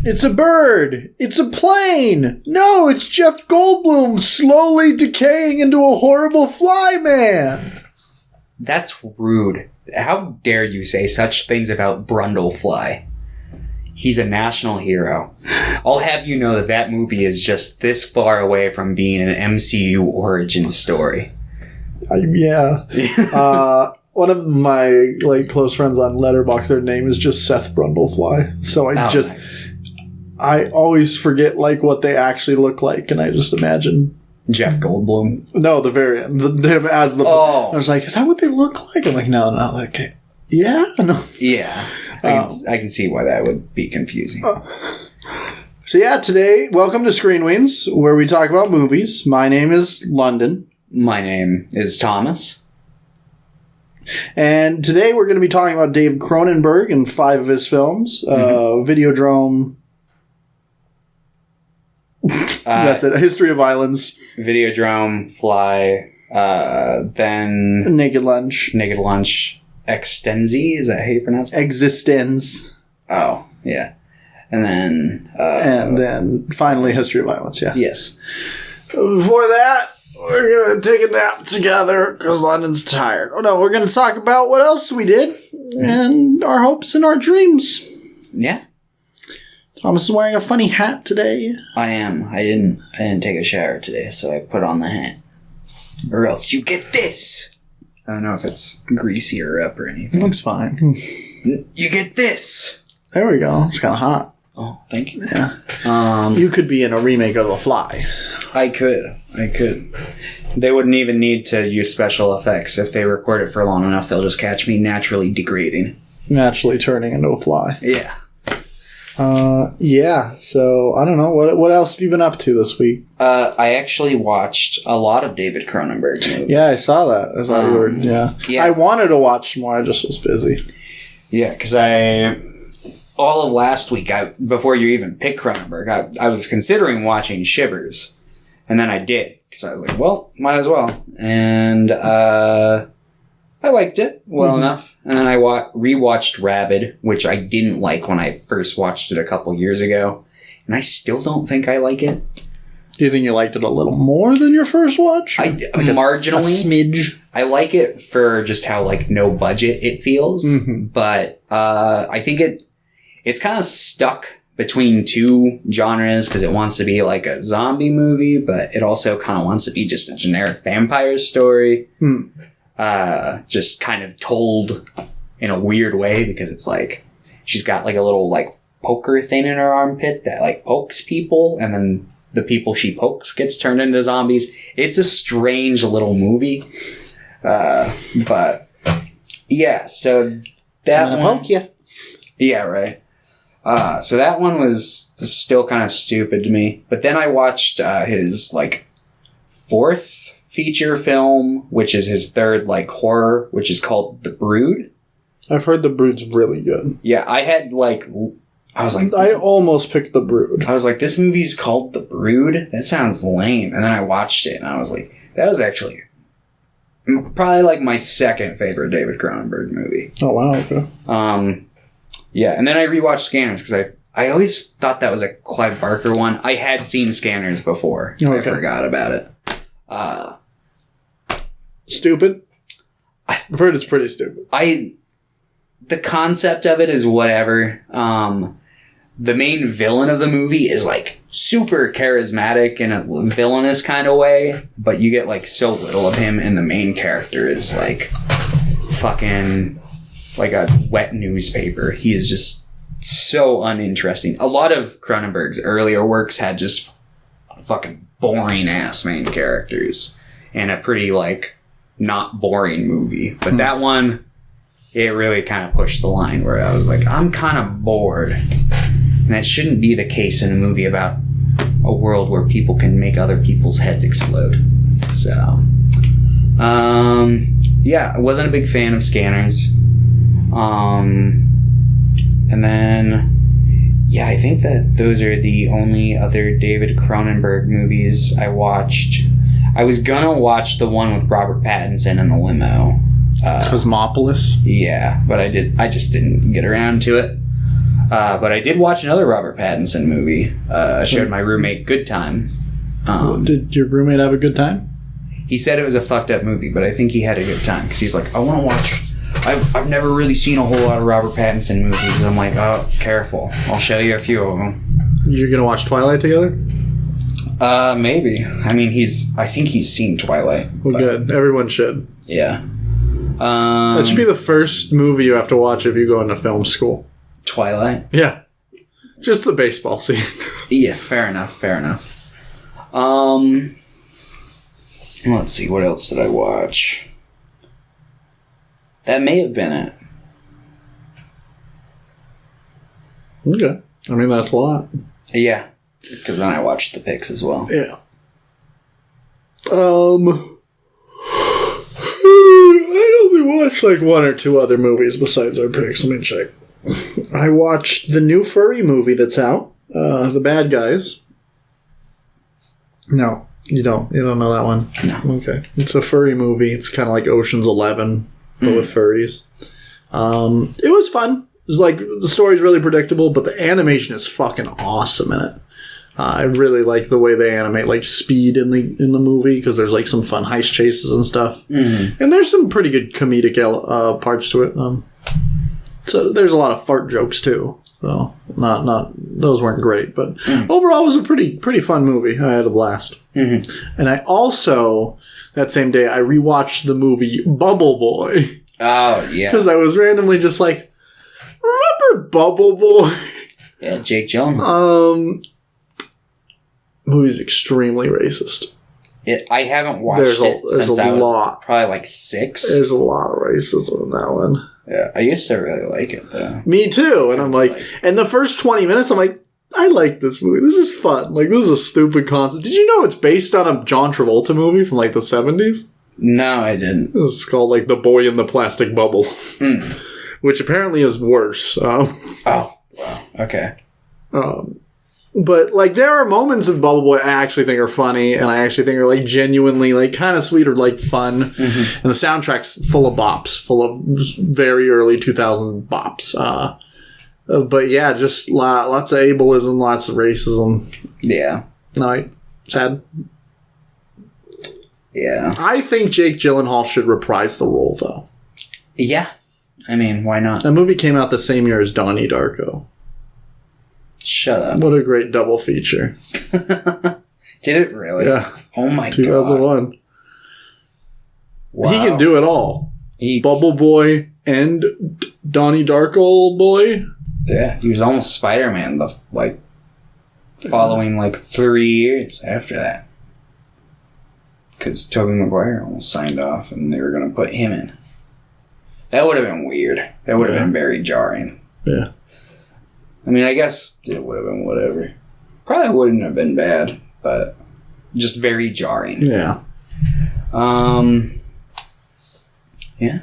It's a bird. It's a plane. No, it's Jeff Goldblum slowly decaying into a horrible fly man. That's rude. How dare you say such things about Brundlefly? He's a national hero. I'll have you know that movie is just this far away from being an MCU origin story. Yeah. One of my close friends on Letterboxd, their name is just Seth Brundlefly. So nice. I always forget what they actually look like, and I just imagine Jeff Goldblum. No, the variant, him as the. Oh, I was like, is that what they look like? I'm like, no, okay, yeah, no, yeah. I can see why that would be confusing. So yeah, today, welcome to Screen Weens, where we talk about movies. My name is London. My name is Thomas. And today we're going to be talking about David Cronenberg and 5 of his films. Videodrome. That's it. A History of Violence. Videodrome, Fly, then... Naked Lunch. eXistenZ, is that how you pronounce it? eXistenZ. Oh, yeah. And then... and then finally History of Violence, yeah. Yes. Before that, we're going to take a nap together because London's tired. Oh no, we're going to talk about what else we did and our hopes and our dreams. Yeah. Thomas is wearing a funny hat today. I am. I didn't take a shower today, so I put on the hat. Or else you get this. I don't know if it's greasy or up or anything. It looks fine. You get this. There we go. It's kind of hot. Oh, thank you. Yeah. You could be in a remake of The Fly. I could. They wouldn't even need to use special effects. If they record it for long enough, they'll just catch me naturally degrading. Naturally turning into a fly. Yeah. Yeah, so I don't know. What else have you been up to this week? I actually watched a lot of David Cronenberg movies. Yeah, I saw that. I thought you were, yeah. I wanted to watch more, I just was busy. Yeah, because all of last week, before you even picked Cronenberg, I was considering watching Shivers. And then I did, because I was like, well, might as well. And I liked it well enough. And then I rewatched Rabid, which I didn't like when I first watched it a couple years ago. And I still don't think I like it. Do you think you liked it a little more than your first watch? Marginally. A smidge. I like it for just how, no budget it feels. Mm-hmm. But I think it's kind of stuck between two genres because it wants to be like a zombie movie, but it also kind of wants to be just a generic vampire story. Just kind of told in a weird way because it's she's got a little poker thing in her armpit that pokes people, and then the people she pokes gets turned into zombies. It's a strange little movie. But yeah, so that I'm gonna poke you. Yeah, right. So that one was still kind of stupid to me. But then I watched his fourth feature film, which is his third horror, which is called The Brood. I've heard The Brood's really good. Yeah, I had I almost picked The Brood. I was like, this movie's called The Brood? That sounds lame. And then I watched it and I was like, that was actually probably my second favorite David Cronenberg movie. Oh wow, okay. Yeah, and then I rewatched Scanners because I always thought that was a Clive Barker one. I had seen Scanners before. Okay. I forgot about it. Stupid? I've heard it's pretty stupid. The concept of it is whatever. The main villain of the movie is super charismatic in a villainous kind of way, but you get so little of him, and the main character is fucking a wet newspaper. He is just so uninteresting. A lot of Cronenberg's earlier works had just fucking boring ass main characters and a pretty not boring movie. But that one, it really kind of pushed the line where I was I'm kind of bored. And that shouldn't be the case in a movie about a world where people can make other people's heads explode. So, yeah, I wasn't a big fan of Scanners. And then, yeah, I think that those are the only other David Cronenberg movies I watched. I was gonna watch the one with Robert Pattinson in the limo. Cosmopolis? Yeah, but I just didn't get around to it. But I did watch another Robert Pattinson movie. I showed my roommate Good Time. Did your roommate have a good time? He said it was a fucked up movie, but I think he had a good time because he's like, I want to watch. I've never really seen a whole lot of Robert Pattinson movies. I'm like, oh, careful. I'll show you a few of them. You're gonna watch Twilight together? Maybe. I mean, I think he's seen Twilight. Well, good. Everyone should. Yeah. That should be the first movie you have to watch if you go into film school. Twilight? Yeah. Just the baseball scene. Yeah, fair enough. Let's see, what else did I watch? That may have been it. Okay. I mean, that's a lot. Yeah. Because then I watched the picks as well. Yeah. I only watched like one or two other movies besides our picks. Let me check. I watched the new furry movie that's out. The Bad Guys. No, you don't. You don't know that one? No. Okay. It's a furry movie. It's kind of like Ocean's 11, but with furries. It was fun. It was like, the story's really predictable, but the animation is fucking awesome in it. I really like the way they animate like speed in the movie because there's like some fun heist chases and stuff, and there's some pretty good comedic parts to it. So there's a lot of fart jokes too. So not those weren't great, but overall it was a pretty fun movie. I had a blast, and I also that same day I rewatched the movie Bubble Boy. Oh yeah, because I was randomly just like, remember Bubble Boy? Yeah, Jake Gyllenhaal. Movie's extremely racist. I haven't watched it since I was probably like 6. There's a lot of racism in that one. Yeah, I used to really like it though. Me too. And I'm like, and the first 20 minutes, I'm like, I like this movie. This is fun. Like, this is a stupid concept. Did you know it's based on a John Travolta movie from like the 70s? No, I didn't. It's called like The Boy in the Plastic Bubble, which apparently is worse. Oh, wow. Okay. But, like, there are moments of Bubble Boy I actually think are funny, and I actually think are, like, genuinely, like, kind of sweet or, like, fun. And the soundtrack's full of bops, full of very early 2000 bops. But, yeah, just lots of ableism, lots of racism. Yeah. No, sad. Yeah. I think Jake Gyllenhaal should reprise the role, though. Yeah. I mean, why not? That movie came out the same year as Donnie Darko. Shut up. What a great double feature. Did it really? Yeah. Oh my 2001. God. Wow. He can do it all. Bubble Boy and Donnie Darko Boy. Yeah, he was almost Spider-Man following 3 years after that. Because Tobey Maguire almost signed off and they were going to put him in. That would have been weird. That would have been very jarring. Yeah. I mean, I guess it would have been whatever. Probably wouldn't have been bad, but just very jarring. Yeah. Yeah.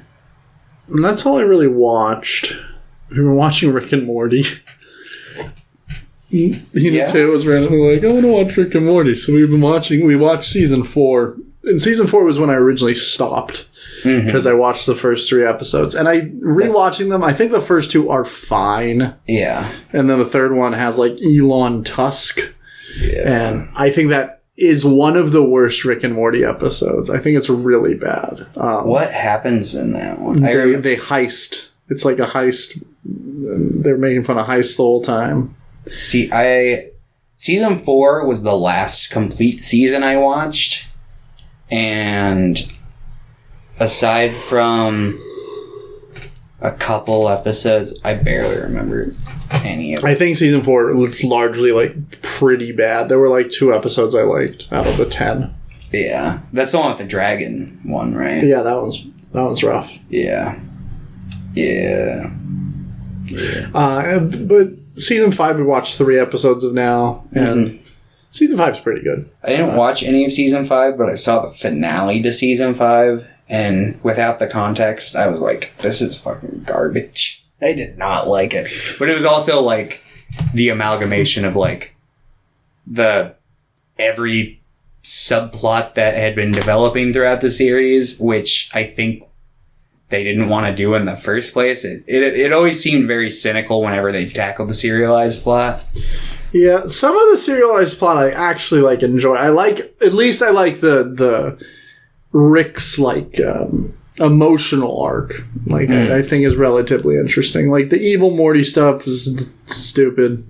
And that's all I really watched. We've been watching Rick and Morty. Too was randomly like, I want to watch Rick and Morty. So we watched season 4. And season 4 was when I originally stopped. Because I watched the first 3 episodes. And rewatching them, I think the first 2 are fine. Yeah. And then the third one has like Elon Tusk. Yeah. And I think that is one of the worst Rick and Morty episodes. I think it's really bad. What happens in that one? They heist. It's like a heist. They're making fun of heists the whole time. See, season 4 was the last complete season I watched. And aside from a couple episodes, I barely remember any of it. I think season 4 was largely like pretty bad. There were like 2 episodes I liked out of the 10. Yeah. That's the one with the dragon one, right? Yeah, that one's rough. Yeah. Yeah. But season 5 we watched 3 episodes of now, and season 5's pretty good. I didn't watch any of season 5, but I saw the finale to season 5, and without the context, I was like, this is fucking garbage. I did not like it. But it was also like the amalgamation of like every subplot that had been developing throughout the series, which I think they didn't want to do in the first place. It always seemed very cynical whenever they tackled the serialized plot. Yeah, some of the serialized plot I actually like enjoy. I like the Rick's like emotional arc. Like I think is relatively interesting. Like the evil Morty stuff is stupid.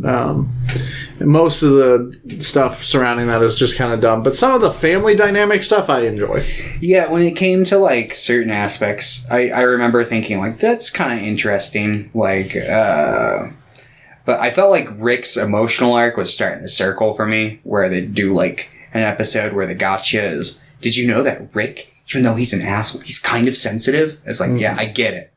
And most of the stuff surrounding that is just kind of dumb. But some of the family dynamic stuff I enjoy. Yeah, when it came to like certain aspects, I remember thinking like that's kind of interesting. Like, but I felt like Rick's emotional arc was starting to circle for me, where they do like an episode where the gotcha is, did you know that Rick, even though he's an asshole, he's kind of sensitive? It's like, yeah, I get it.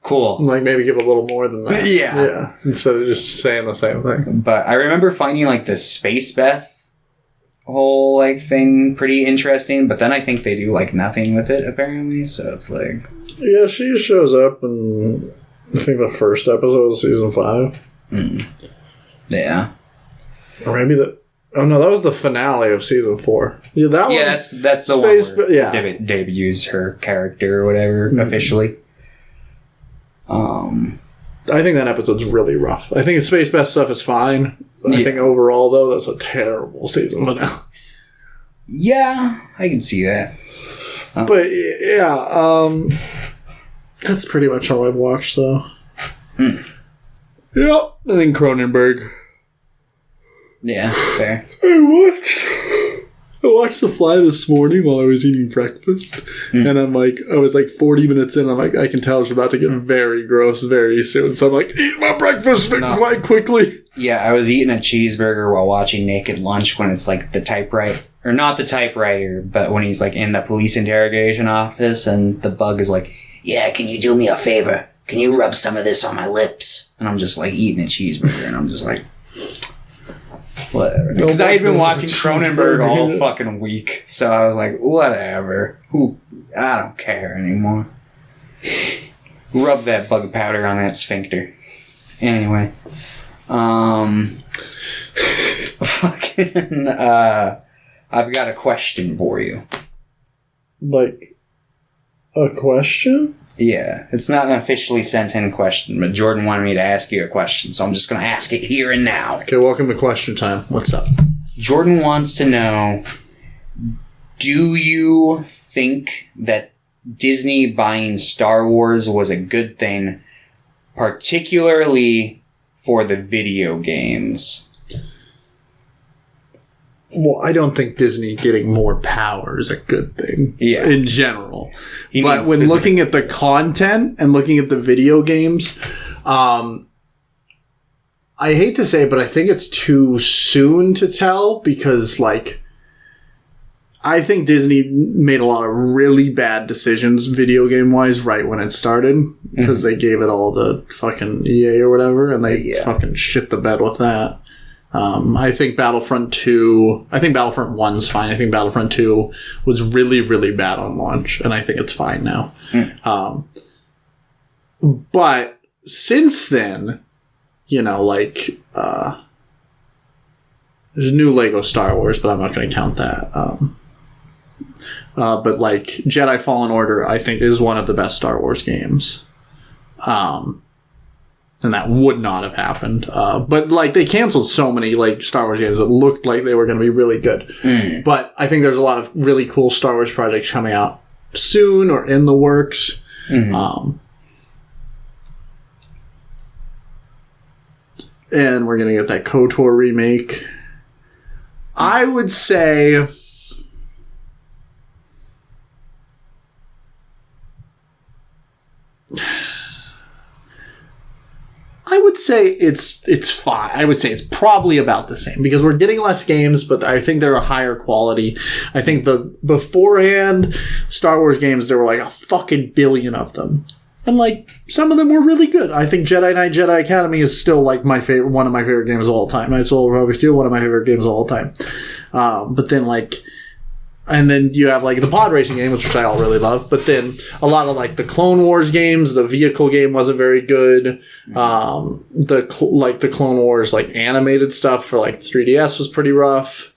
Cool. Like maybe give a little more than that. Yeah. Instead of just saying the same thing. But I remember finding like the Space Beth whole like thing pretty interesting, but then I think they do like nothing with it apparently, so it's like... Yeah, she shows up in I think the first episode of season 5. Yeah. Or maybe oh no, that was the finale of season 4. Yeah, that one. Yeah, that's the Space, one where yeah. debuts her character or whatever officially. I think that episode's really rough. I think the Space Best stuff is fine. I think overall though, that's a terrible season finale. Yeah, I can see that. But yeah, that's pretty much all I've watched though. Yep, I think Cronenberg. Yeah, fair. I watched The Fly this morning while I was eating breakfast, and I was like 40 minutes in, I'm like, I can tell it's about to get very gross very soon, so I'm like, eat my breakfast quite quickly. Yeah, I was eating a cheeseburger while watching Naked Lunch when it's like the typewriter, or not the typewriter, but when he's like in the police interrogation office, and the bug is like, yeah, can you do me a favor? Can you rub some of this on my lips? And I'm just like eating a cheeseburger, and I'm just like... whatever. Because I had been watching Cronenberg all fucking week. So I was like, whatever. I don't care anymore. Rub that bug powder on that sphincter. Anyway. Fucking, I've got a question for you. Like, a question? Yeah. It's not an officially sent in question, but Jordan wanted me to ask you a question, so I'm just going to ask it here and now. Okay, welcome to question time. What's up? Jordan wants to know, do you think that Disney buying Star Wars was a good thing, particularly for the video games? Well, I don't think Disney getting more power is a good thing in general. But when looking at the content and looking at the video games, I hate to say it, but I think it's too soon to tell because, like, I think Disney made a lot of really bad decisions video game-wise right when it started because they gave it all to fucking EA or whatever, and they fucking shit the bed with that. I think Battlefront 2... I think Battlefront 1's fine. I think Battlefront 2 was really, really bad on launch, and I think it's fine now. But since then, you know, like... there's a new Lego Star Wars, but I'm not going to count that. But, like, Jedi Fallen Order, I think, is one of the best Star Wars games. And that would not have happened. But, like, they canceled so many, like, Star Wars games that looked like they were going to be really good. But I think there's a lot of really cool Star Wars projects coming out soon or in the works. And we're going to get that KOTOR remake. I would say... I would say it's fine. I would say it's probably about the same because we're getting less games, but I think they're a higher quality. I think the beforehand Star Wars games, there were like a fucking billion of them. And like some of them were really good. I think Jedi Knight Jedi Academy is still like my favorite, one of my favorite games of all time. Knight's Old Republic 2, one of my favorite games of all time. But then like, and then you have like the pod racing game, which I all really love. But then a lot of like the Clone Wars games, the vehicle game wasn't very good. The Clone Wars like animated stuff for like 3DS was pretty rough.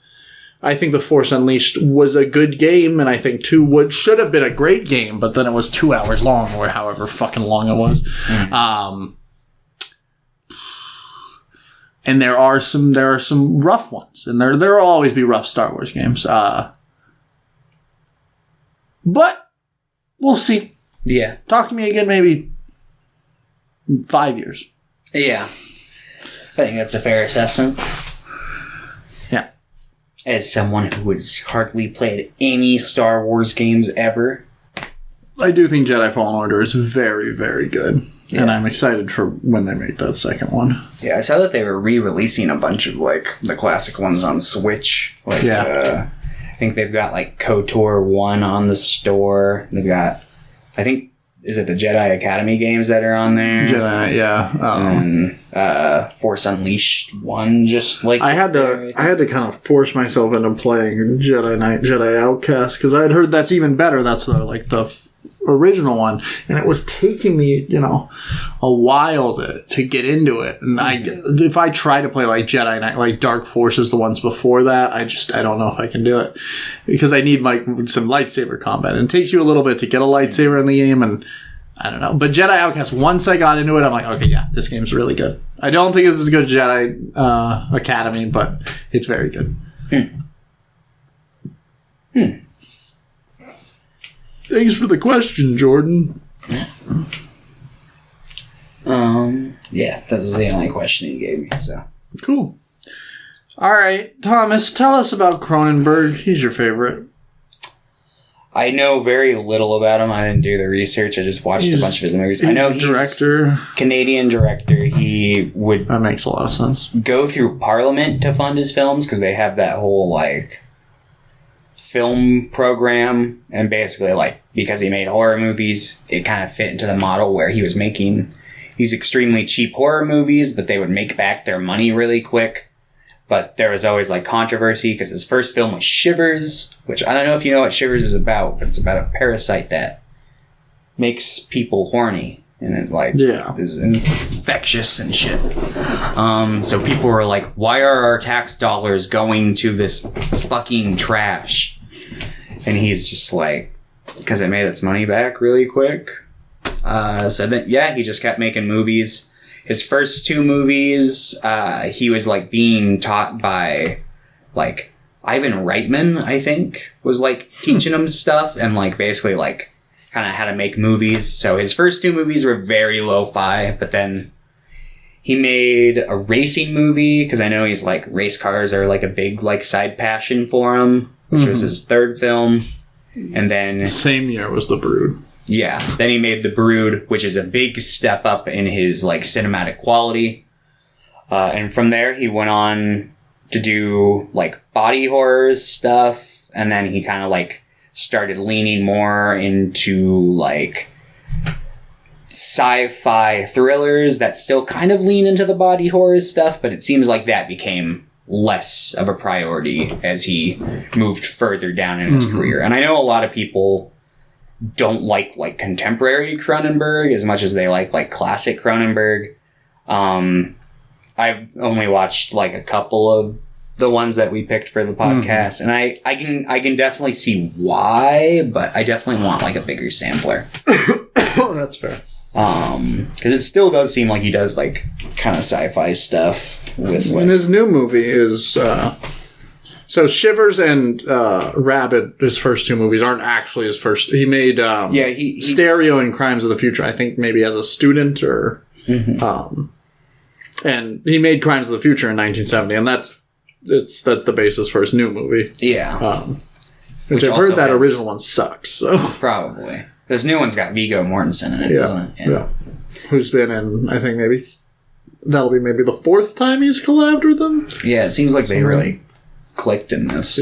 I think The Force Unleashed was a good game, and I think 2 should have been a great game, but then it was 2 hours long, or however fucking long it was. And there are some rough ones, and there will always be rough Star Wars games. But we'll see. Yeah. Talk to me again maybe in 5 years. Yeah. I think that's a fair assessment. Yeah. As someone who has hardly played any Star Wars games ever. I do think Jedi Fallen Order is very, very good. Yeah. And I'm excited for when they make that second one. Yeah, I saw that they were re-releasing a bunch of, like, the classic ones on Switch. Like, I think they've got, like, KOTOR 1 on the store. They've got, I think, is it the Jedi Academy games that are on there? Jedi, yeah. And Force Unleashed 1, just like... I had to kind of force myself into playing Jedi Knight, Jedi Outcast, because I had heard that's even better. That's the original one, and it was taking me, a while to get into it. And if I try to play like Jedi Knight, like Dark Forces, the ones before that, I don't know if I can do it, because I need some lightsaber combat, and it takes you a little bit to get a lightsaber in the game, and I don't know. But Jedi Outcast, once I got into it, I'm like, okay, yeah, this game's really good. I don't think it's as good as Jedi Academy, but it's very good. Thanks for the question, Jordan. Yeah, that's the only question he gave me, so. Cool. All right, Thomas, tell us about Cronenberg. He's your favorite. I know very little about him. I didn't do the research. I just watched a bunch of his movies. I know he's director. Canadian director. He would... That makes a lot of sense. ...go through Parliament to fund his films, because they have that whole, like... film program, and basically, like, because he made horror movies, it kind of fit into the model where he was making these extremely cheap horror movies, but they would make back their money really quick. But there was always, like, controversy, because his first film was Shivers, which I don't know if you know what Shivers is about, but it's about a parasite that makes people horny, and it, like, is infectious and shit. So people were like, why are our tax dollars going to this fucking trash? And he's just like, because it made its money back really quick. So then, he just kept making movies. His first 2 movies, he was, like, being taught by, like, Ivan Reitman, I think, was, like, teaching him stuff, and, like, basically, like, kind of how to make movies. So his first 2 movies were very lo-fi, but then he made a racing movie, because I know he's, like, race cars are, like, a big, like, side passion for him, which was his 3rd film. And then... Same year was The Brood. Yeah. Then he made The Brood, which is a big step up in his, like, cinematic quality. And from there, he went on to do, like, body horror stuff, and then he kind of, like, started leaning more into, like, sci-fi thrillers that still kind of lean into the body horror stuff, but it seems like that became less of a priority as he moved further down in his career. And I know a lot of people don't like contemporary Cronenberg as much as they like classic Cronenberg. I've only watched like a couple of the ones that we picked for the podcast, and I can definitely see why, but I definitely want like a bigger sampler. Oh, that's fair. Because it still does seem like he does like kind of sci-fi stuff with. And his new movie is so Shivers and Rabid. His first 2 movies aren't actually his first. He made he Stereo and Crimes of the Future. I think maybe as a student or and he made Crimes of the Future in 1970, and that's the basis for his new movie. Yeah, which I've heard that original one sucks. So probably. This new one's got Viggo Mortensen in it, doesn't it? Yeah. Who's been in, I think that'll be maybe the 4th time he's collabed with them. Yeah, it seems like they really clicked in this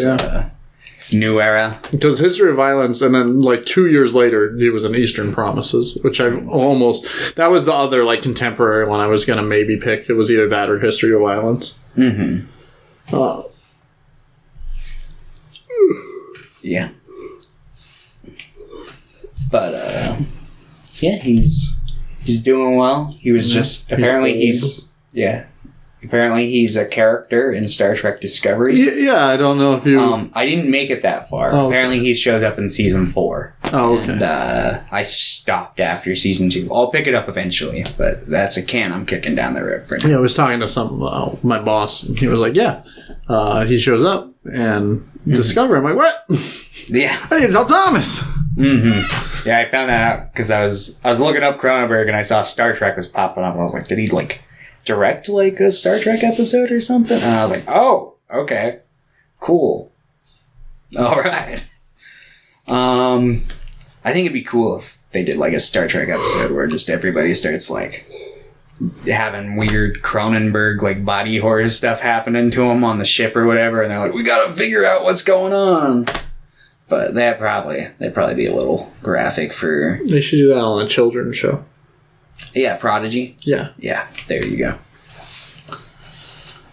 new era. Because History of Violence, and then like 2 years later, he was in Eastern Promises, which that was the other like contemporary one I was going to maybe pick. It was either that or History of Violence. Yeah. But, he's doing well. He was just, apparently he's Apparently, he's a character in Star Trek Discovery. Yeah, I don't know if you... I didn't make it that far. Oh, apparently, he shows up in season 4. Oh, okay. And I stopped after season 2. I'll pick it up eventually, but that's a can I'm kicking down the road for now. Yeah, I was talking to my boss, and he was like, yeah, he shows up, and Discovery. I'm like, what? Yeah. I didn't tell Thomas. Mm-hmm. Yeah, I found that out because I was looking up Cronenberg, and I saw Star Trek was popping up, and I was like, did he, like, direct, like, a Star Trek episode or something? And I was like, oh, okay. Cool. All right. I think it'd be cool if they did, like, a Star Trek episode where just everybody starts, like, having weird Cronenberg, like, body horror stuff happening to them on the ship or whatever, and they're like, we gotta figure out what's going on. But that'd probably be a little graphic for... They should do that on a children's show. Yeah, Prodigy. Yeah. Yeah, there you go.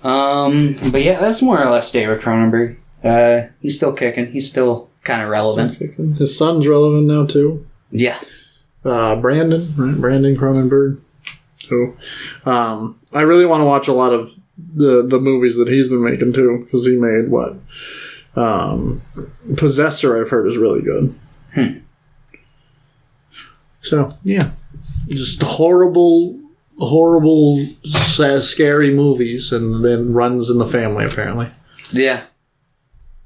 But yeah, that's more or less David Cronenberg. He's still kicking. He's still kind of relevant. His son's relevant now, too. Yeah. Brandon, right? Brandon Cronenberg. So, I really want to watch a lot of the movies that he's been making, too, because he made, what? Possessor, I've heard, is really good. So, yeah. Just horrible, scary movies, and then runs in the family, apparently. Yeah.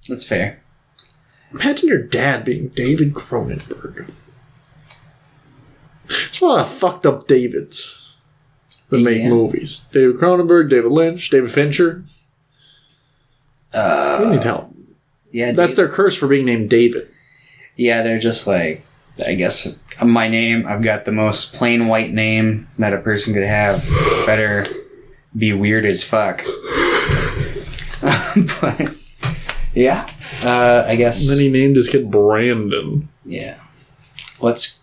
That's fair. Imagine your dad being David Cronenberg. It's a lot of fucked up Davids that make movies. David Cronenberg, David Lynch, David Fincher. They need help. Yeah, that's their curse for being named David. Yeah, they're just like, I guess my name, I've got the most plain white name that a person could have. Better be weird as fuck. But yeah, I guess. And then he named his kid Brandon. Yeah. Let's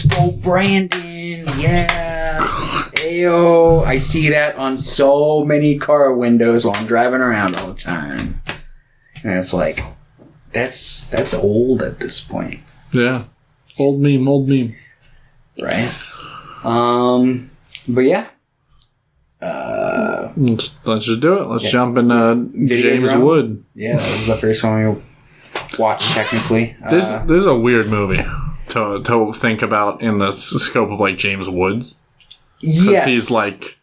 go, Brandon. Yeah. Ayo. I see that on so many car windows while I'm driving around all the time. And it's like, that's old at this point. Yeah. Old meme. Right? But yeah. Let's just do it. Let's jump into James Videodrome? Wood. Yeah, that was the first one we watched, technically. This is a weird movie to think about in the scope of, like, James Woods. Yes. He's like...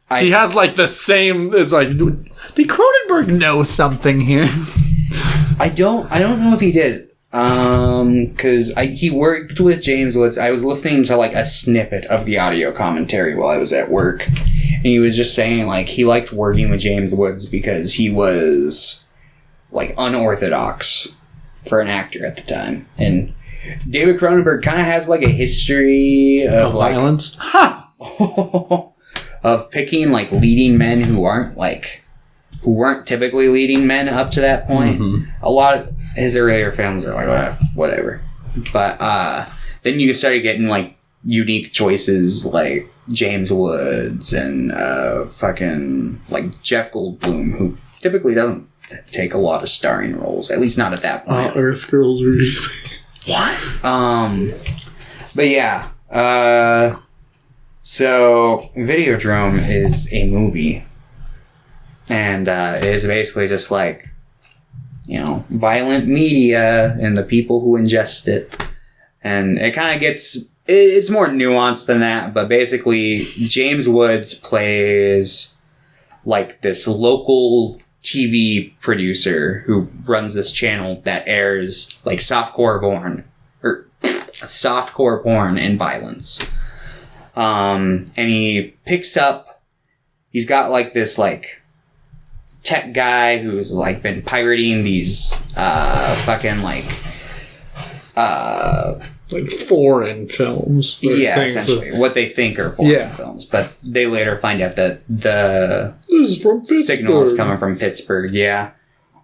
he has, like, the same... It's like... Did Cronenberg know something here? I don't know if he did. Because he worked with James Woods. I was listening to, like, a snippet of the audio commentary while I was at work. And he was just saying, like, he liked working with James Woods because he was, like, unorthodox for an actor at the time. And David Cronenberg kind of has, like, a history of like, violence. Ha! Of picking, like, leading men who weren't typically leading men up to that point. Mm-hmm. A lot of his earlier films are like, whatever. But then you started getting, like, unique choices like James Woods and fucking, like, Jeff Goldblum, who typically doesn't take a lot of starring roles, at least not at that point. Earth Girls were usually... What? But yeah. So Videodrome is a movie. And it is basically just like, you know, violent media and the people who ingest it. And it kind of gets... It's more nuanced than that, but basically James Woods plays like this local TV producer who runs this channel that airs like softcore porn and violence. And he's got like this like tech guy who's like been pirating these like foreign films. Yeah, essentially. What they think are foreign films. But they later find out that the signal is coming from Pittsburgh, yeah.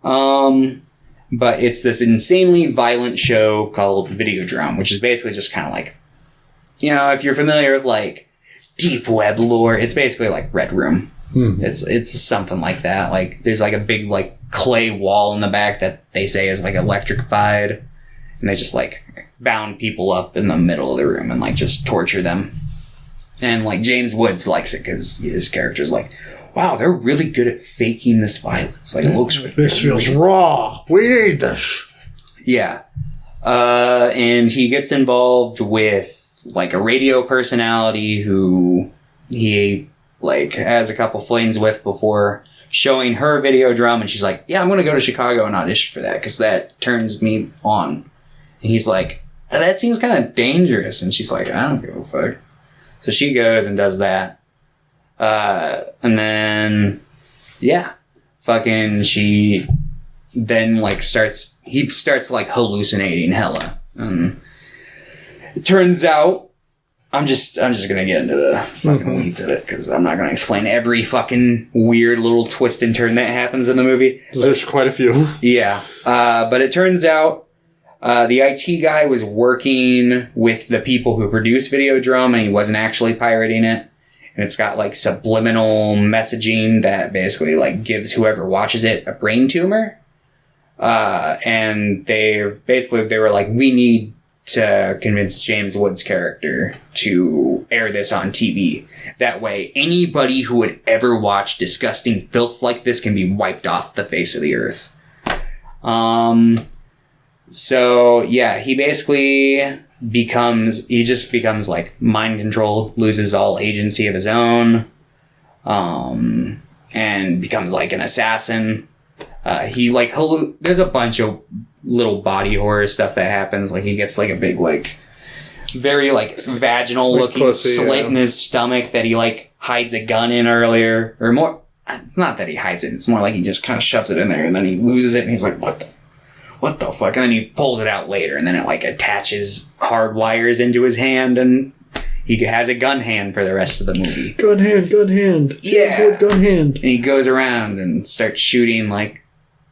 But it's this insanely violent show called Videodrome, which is basically just kind of like, you know, if you're familiar with like deep web lore, it's basically like Red Room. Mm-hmm. It's something like that. Like there's like a big like clay wall in the back that they say is like electrified. And they just, like, bound people up in the middle of the room and, like, just torture them. And, like, James Woods likes it because his character's like, wow, they're really good at faking this violence. Like, it looks... This feels raw. We need this. Yeah. And he gets involved with, like, a radio personality who he, like, has a couple flings with before showing her Videodrome, and she's like, yeah, I'm going to go to Chicago and audition for that, because that turns me on. And he's like, that seems kind of dangerous. And she's like, I don't give a fuck. So she goes and does that. And then, yeah, fucking she then, like, he starts, like, hallucinating hella. And it turns out, I'm just gonna get into the fucking weeds of it, because I'm not gonna explain every fucking weird little twist and turn that happens in the movie. There's quite a few. Yeah. But it turns out, the IT guy was working with the people who produce Videodrome, and he wasn't actually pirating it. And it's got, like, subliminal messaging that basically, like, gives whoever watches it a brain tumor. And they were like, we need to convince James Woods' character to air this on TV. That way, anybody who would ever watch disgusting filth like this can be wiped off the face of the earth. So, yeah, he basically becomes like mind controlled, loses all agency of his own, and becomes like an assassin. There's a bunch of little body horror stuff that happens. Like, he gets like a big, like, very like vaginal looking slit in his stomach that he like hides a gun in earlier, or more. It's not that he hides it. It's more like he just kind of shoves it in there, and then he loses it, and he's like, what the fuck? And then he pulls it out later, and then it like attaches hard wires into his hand, and he has a gun hand for the rest of the movie. Gun hand. Yeah. Gun hand. And he goes around and starts shooting like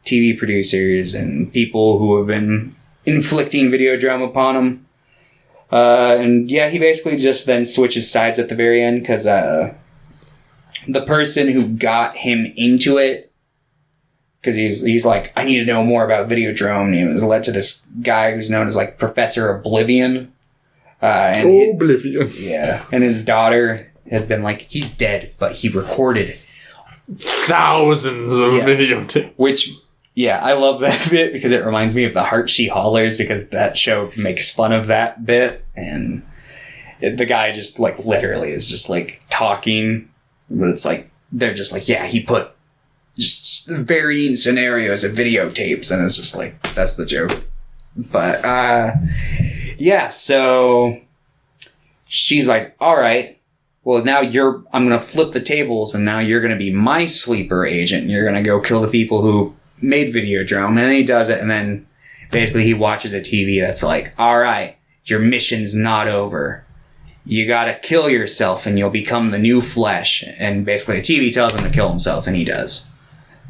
TV producers and people who have been inflicting Videodrome upon him. And yeah, he basically just then switches sides at the very end, because the person who got him into it, because he's like, I need to know more about Videodrome, and he was led to this guy who's known as like Professor Oblivion. Oblivion. Yeah. And his daughter had been like, he's dead, but he recorded thousands of videotapes. Which, yeah, I love that bit, because it reminds me of The Heart She Hollers, because that show makes fun of that bit. And the guy just like literally is just like talking, but it's like, they're just like, yeah, he put just varying scenarios of videotapes, and it's just like, that's the joke. But, yeah, so she's like, all right, well, now I'm going to flip the tables, and now you're going to be my sleeper agent, and you're going to go kill the people who made Videodrome. And then he does it, and then basically he watches a TV that's like, all right, your mission's not over. You got to kill yourself, and you'll become the new flesh. And basically the TV tells him to kill himself, and he does.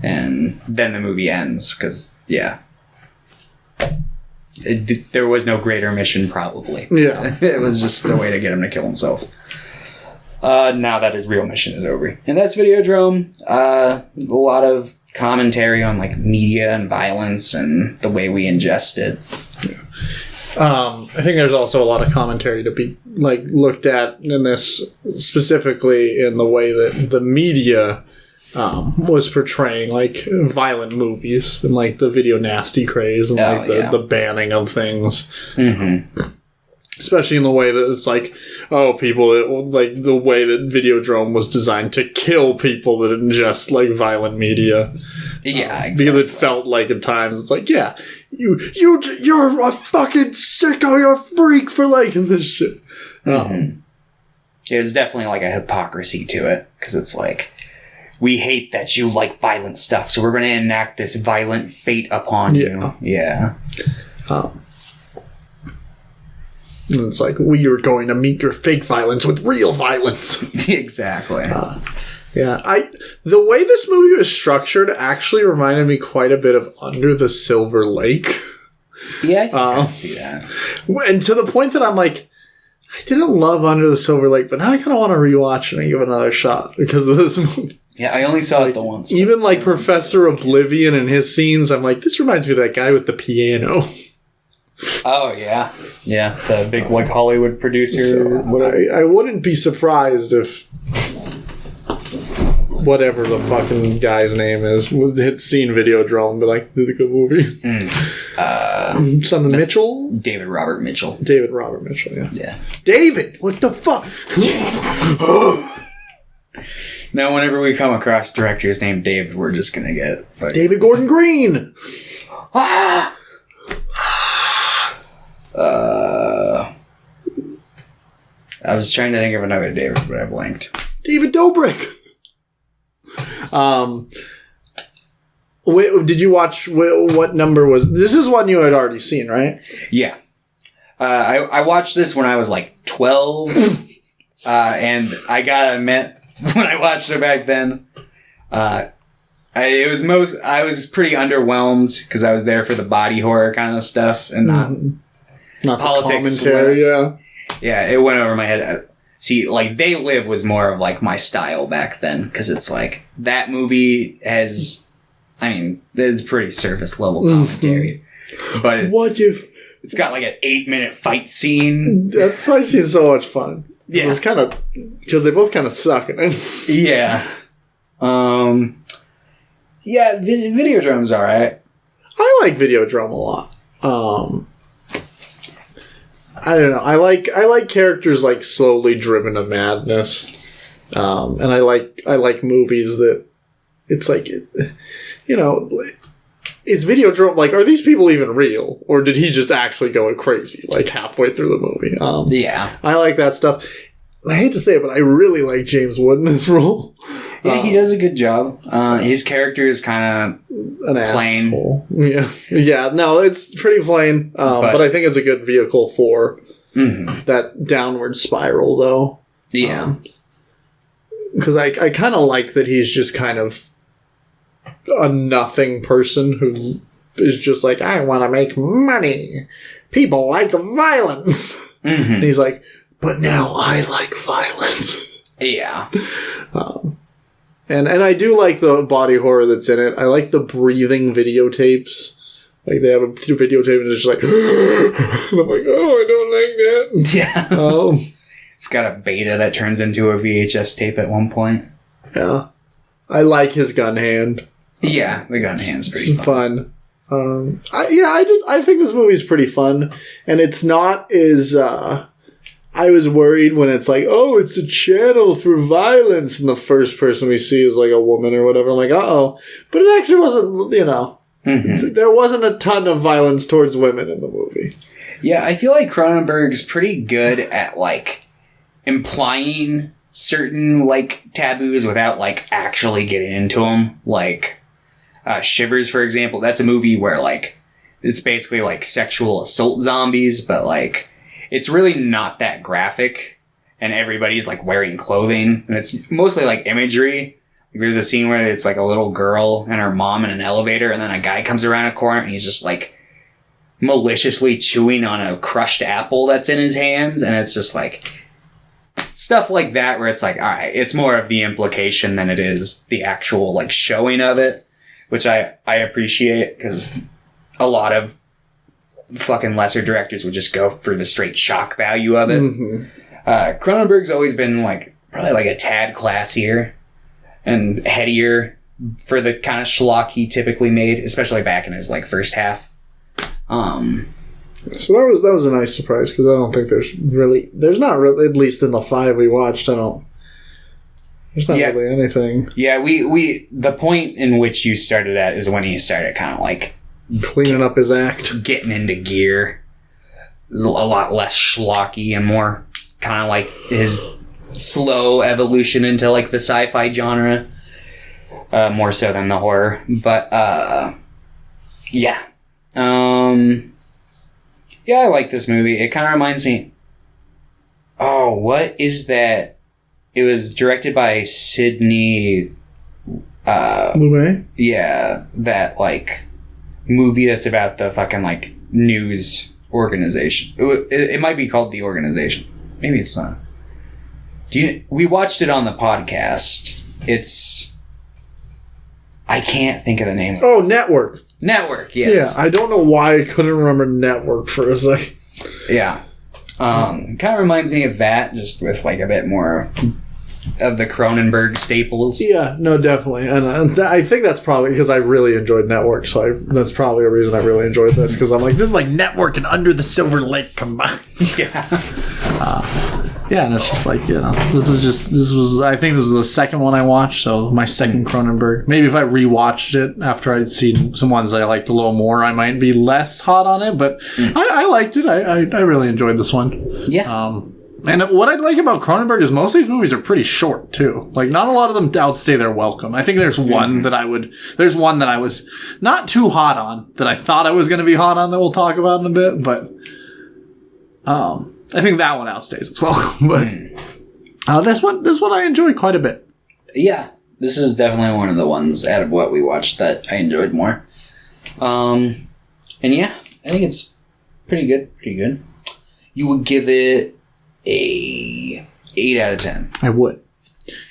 And then the movie ends, because, yeah. There was no greater mission, probably. Yeah. It was just a way to get him to kill himself. Now that his real mission is over. And that's Videodrome. A lot of commentary on like media and violence and the way we ingest it. I think there's also a lot of commentary to be like looked at in this, specifically in the way that the media was portraying like violent movies and like the video nasty craze and the banning of things. Mm-hmm. Especially in the way that it's like, like the way that Videodrome was designed to kill people that ingest like violent media. Yeah, exactly. Because it felt like at times it's like, yeah, you're a fucking sicko, you're a freak for liking this shit. Mm-hmm. It was definitely like a hypocrisy to it, because it's like, we hate that you like violent stuff, so we're going to enact this violent fate upon you. Yeah. And it's like, we are going to meet your fake violence with real violence. Exactly. The way this movie was structured actually reminded me quite a bit of Under the Silver Lake. Yeah, I can see that. And to the point that I'm like, I didn't love Under the Silver Lake, but now I kind of want to rewatch it and give it another shot because of this movie. Yeah, I only saw it the once. Even like Professor Oblivion and his scenes, I'm like, this reminds me of that guy with the piano. Oh, yeah. Yeah, the big like Hollywood producer. So, I wouldn't be surprised if whatever the fucking guy's name is, had seen Videodrome, but like, this is a good movie. Something Mitchell? David Robert Mitchell. David Robert Mitchell, yeah. Yeah. David! What the fuck? Now, whenever we come across directors named David, we're just gonna get... David Gordon Green! I was trying to think of another David, but I blanked. David Dobrik! Did you watch... What number was... This is one you had already seen, right? Yeah. I watched this when I was like 12. And I gotta admit, when I watched it back then, I was pretty underwhelmed because I was there for the body horror kind of stuff and not politics. The commentary, yeah. Yeah, it went over my head. See, like, They Live was more of like my style back then because it's like that movie has, I mean, it's pretty surface level commentary, but it's got like an 8-minute fight scene. That fight scene is so much fun. Yeah, it's kind of because they both kind of suck in it. Yeah. Yeah, Videodrome's alright. I like Videodrome a lot. I don't know. I like characters like slowly driven to madness. And I like movies that it's like, you know, is Videodrome, like, are these people even real? Or did he just actually go crazy, like, halfway through the movie? Yeah. I like that stuff. I hate to say it, but I really like James Wood in this role. Yeah, he does a good job. His character is kind of an plain. Asshole. Yeah. No, it's pretty plain. But I think it's a good vehicle for that downward spiral, though. Yeah. Because I kind of like that he's just kind of a nothing person who is just like, I want to make money. People like violence. And he's like, but now I like violence. Yeah. And I do like the body horror that's in it. I like the breathing videotapes. Like, they have a videotape and it's just like, and I'm like, oh, I don't like that. Yeah. It's got a beta that turns into a VHS tape at one point. Yeah. I like his gun hand. Yeah, the gun hand's pretty fun. I think this movie's pretty fun. And it's not as... I was worried when it's like, oh, it's a channel for violence, and the first person we see is like a woman or whatever. I'm like, uh-oh. But it actually wasn't, you know. There wasn't a ton of violence towards women in the movie. Yeah, I feel like Cronenberg's pretty good at, like, implying certain, like, taboos without, like, actually getting into them. Like, Shivers, for example, that's a movie where, like, it's basically, like, sexual assault zombies, but, like, it's really not that graphic, and everybody's, like, wearing clothing, and it's mostly, like, imagery. There's a scene where it's, like, a little girl and her mom in an elevator, and then a guy comes around a corner, and he's just, like, maliciously chewing on a crushed apple that's in his hands, and it's just, like, stuff like that, where it's like, alright, it's more of the implication than it is the actual, like, showing of it, which I appreciate, because a lot of fucking lesser directors would just go for the straight shock value of it. Cronenberg's always been like probably like a tad classier and headier for the kind of schlock he typically made, especially back in his like first half. So that was a nice surprise because I don't think there's not really, at least in the 5 we watched, there's not really anything. Yeah, we the point in which you started at is when he started kind of like cleaning up his act, getting into gear, a lot less schlocky and more kind of like his slow evolution into like the sci-fi genre, more so than the horror. But yeah, I like this movie. It kind of reminds me. Oh, what is that? It was directed by Sidney Lumet? Yeah, that like movie that's about the fucking like news organization. It might be called The Organization. Maybe it's not. We watched it on the podcast. I can't think of the name. Oh, Network. Network, yes. Yeah, I don't know why I couldn't remember Network for a second. Yeah. Kind of reminds me of that, just with like a bit more the Cronenberg staples. Yeah, no, definitely. And I think that's probably because I really enjoyed Network, so that's probably a reason I really enjoyed this, because I'm like, this is like Network and Under the Silver Lake combined. Yeah. Yeah, and it's just like, I think this was the second one I watched, so my second Cronenberg. Maybe if I rewatched it after I'd seen some ones I liked a little more, I might be less hot on it, but I liked it. I really enjoyed this one. Yeah. And what I like about Cronenberg is most of these movies are pretty short, too. Like, not a lot of them outstay their welcome. I think there's one that I was not too hot on, that I thought I was going to be hot on, that we'll talk about in a bit, but I think that one outstays its welcome. But this one I enjoyed quite a bit. Yeah, this is definitely one of the ones out of what we watched that I enjoyed more. And yeah, I think it's pretty good. You would give it a 8 out of 10. I would.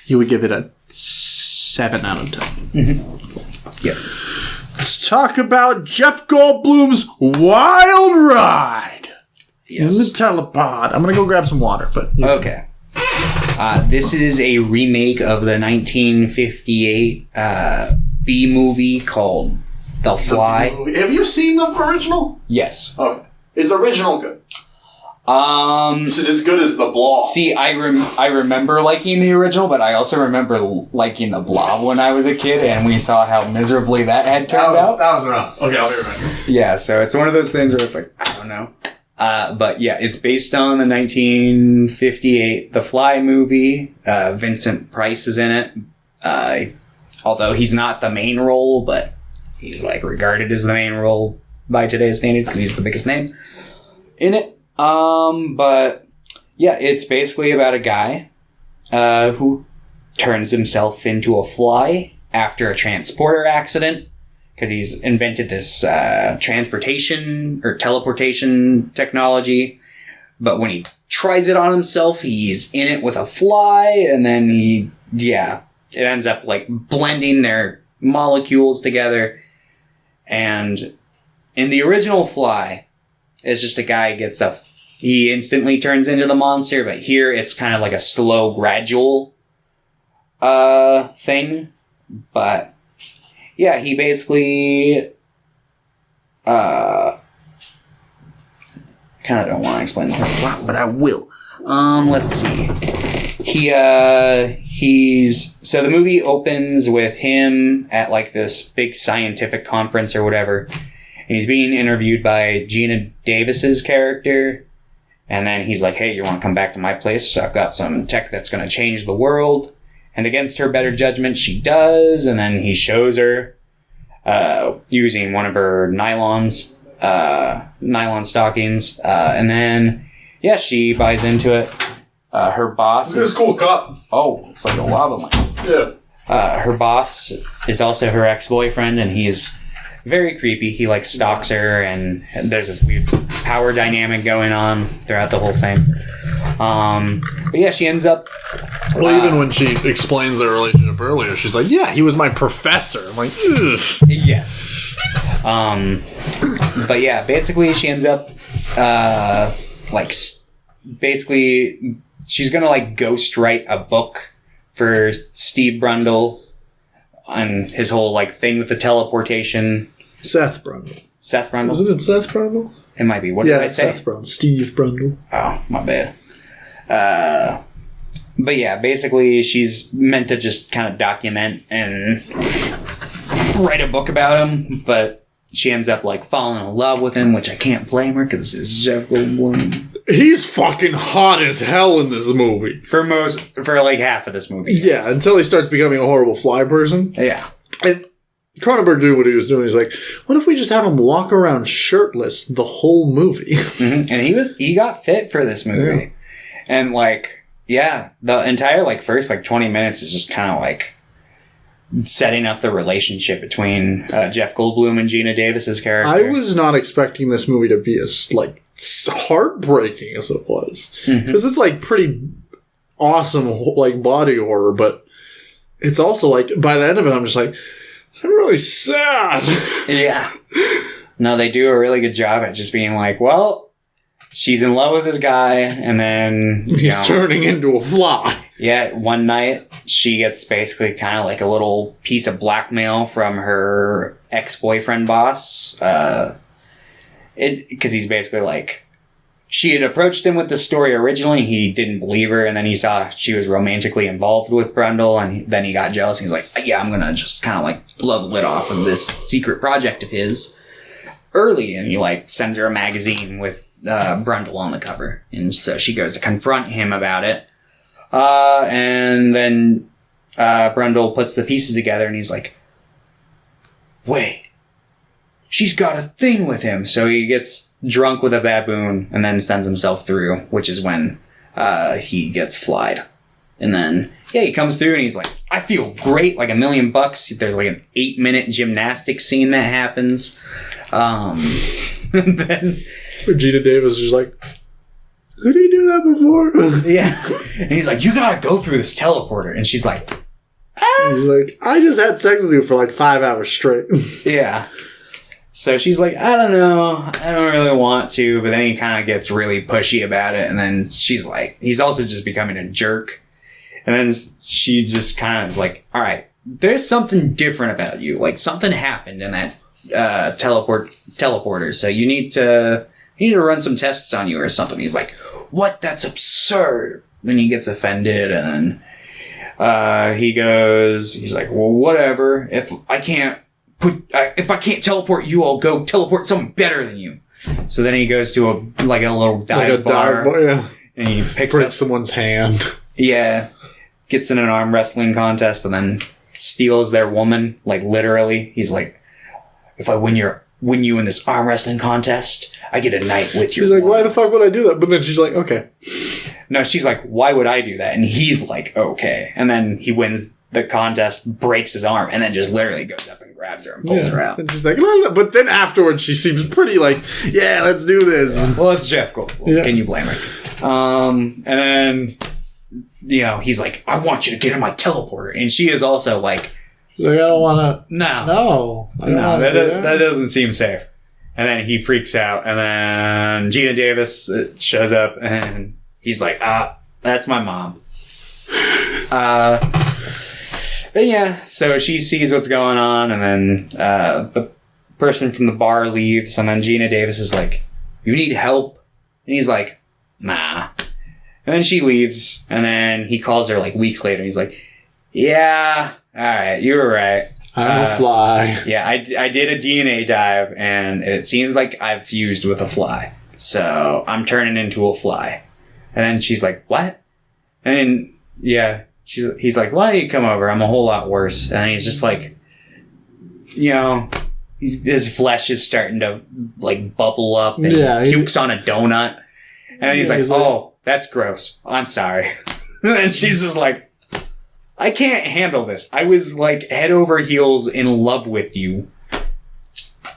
You would give it a 7 out of 10. Mm-hmm. Yep. Let's talk about Jeff Goldblum's Wild Ride. Yes. In the telepod. I'm going to go grab some water, but... Okay. This is a remake of the 1958 B movie called The Fly. Have you seen the original? Yes. Okay. Is the original good? Is it as good as The Blob? See, I remember liking the original, but I also remember liking The Blob when I was a kid, and we saw how miserably that had turned out. That was rough. Okay, I'll be right back. Yeah, so it's one of those things where it's like, I don't know. But yeah, it's based on the 1958 The Fly movie. Vincent Price is in it. Although he's not the main role, but he's like regarded as the main role by today's standards because he's the biggest name in it. But yeah, it's basically about a guy who turns himself into a fly after a transporter accident because he's invented this transportation or teleportation technology. But when he tries it on himself, he's in it with a fly, and then it ends up like blending their molecules together. And in the original Fly, it's just a guy he instantly turns into the monster, but here it's kind of like a slow, gradual thing. But yeah, he basically kind of don't want to explain the whole plot, but I will. Let's see. So the movie opens with him at like this big scientific conference or whatever, and he's being interviewed by Gina Davis's character. And then he's like, hey, you want to come back to my place? I've got some tech that's going to change the world. And against her better judgment, she does. And then he shows her using one of her nylon stockings. And then, yeah, she buys into it. Her boss... This is a cool cup. Oh, it's like a lava lamp. Yeah. Her boss is also her ex-boyfriend, and he's very creepy. He like stalks her, and there's this weird power dynamic going on throughout the whole thing. But yeah, she ends up... Well, even when she explains their relationship earlier, she's like, yeah, he was my professor. I'm like, ugh. Yes. But yeah, basically she ends up basically she's gonna like ghostwrite a book for Steve Brundle on his whole like thing with the teleportation. Seth Brundle. Seth Brundle? Wasn't it Seth Brundle? It might be. What did I say? Seth Brundle. Steve Brundle. Oh, my bad. But yeah, basically she's meant to just kind of document and write a book about him, but she ends up like falling in love with him, which I can't blame her because it's Jeff Goldblum. He's fucking hot as hell in this movie. For like half of this movie. Yes. Yeah, until he starts becoming a horrible fly person. Yeah. And Cronenberg knew what he was doing. He's like, what if we just have him walk around shirtless the whole movie? Mm-hmm. And he got fit for this movie. Yeah. And like, yeah, the entire like first like 20 minutes is just kind of like setting up the relationship between Jeff Goldblum and Gina Davis's character. I was not expecting this movie to be as like heartbreaking as it was, because it's like pretty awesome like body horror, but it's also like by the end of it I'm just like, I'm really sad. Yeah. No, they do a really good job at just being like, well, she's in love with this guy, and then he's turning into a fly. Yeah, one night she gets basically kind of like a little piece of blackmail from her ex-boyfriend boss. Because he's basically like, she had approached him with the story originally. He didn't believe her, and then he saw she was romantically involved with Brundle, and then he got jealous. And he's like, yeah, I'm gonna just kind of like blow the lid off of this secret project of his early. And he like sends her a magazine with Brundle on the cover, and so she goes to confront him about it. And then Brundle puts the pieces together, and he's like, wait, she's got a thing with him. So he gets drunk with a baboon and then sends himself through, which is when he gets flied. And then, yeah, he comes through and he's like, I feel great, like $1 million. There's like an 8-minute gymnastics scene that happens. And then Regina Davis is just like, could he do that before? Yeah. And he's like, you gotta go through this teleporter. And she's like, ah. He's like, I just had sex with you for like 5 hours straight. Yeah. So she's like, I don't know. I don't really want to. But then he kind of gets really pushy about it. And then she's like, he's also just becoming a jerk. And then she just kind of is like, all right, there's something different about you. Like something happened in that teleporter. So you need to run some tests on you or something. He's like, what? That's absurd. Then he gets offended, and then he's like, well, whatever. If I can't teleport you, I'll go teleport someone better than you. So then he goes to a little dive bar, yeah. And he breaks up someone's hand. Yeah, gets in an arm wrestling contest, and then steals their woman. Like literally, he's like, if I win you in this arm wrestling contest, I get a night with you. She's like, why the fuck would I do that? But then she's like, okay. No, she's like, why would I do that? And he's like, okay. And then he wins the contest, breaks his arm, and then just literally goes up and grabs her and pulls her out. And she's like, no. But then afterwards, she seems pretty like, yeah, let's do this. Yeah. Well, it's Jeff Goldblum. Yeah. Can you blame her? And then, he's like, I want you to get in my teleporter. And she is also like, I don't want to. No, that doesn't seem safe. And then he freaks out, and then Gina Davis shows up, and he's like, that's my mom. But yeah, so she sees what's going on, and then the person from the bar leaves, and then Gina Davis is like, you need help? And he's like, nah. And then she leaves, and then he calls her like weeks later, and he's like, yeah, all right, you were right. I'm a fly. Yeah, I did a DNA dive, and it seems like I've fused with a fly. So I'm turning into a fly. And then she's like, what? And then, yeah, he's like, why don't you come over? I'm a whole lot worse. And he's just like, his flesh is starting to like bubble up, and he pukes on a donut. And he's like, oh, that's gross. I'm sorry. And she's just like, I can't handle this. I was like head over heels in love with you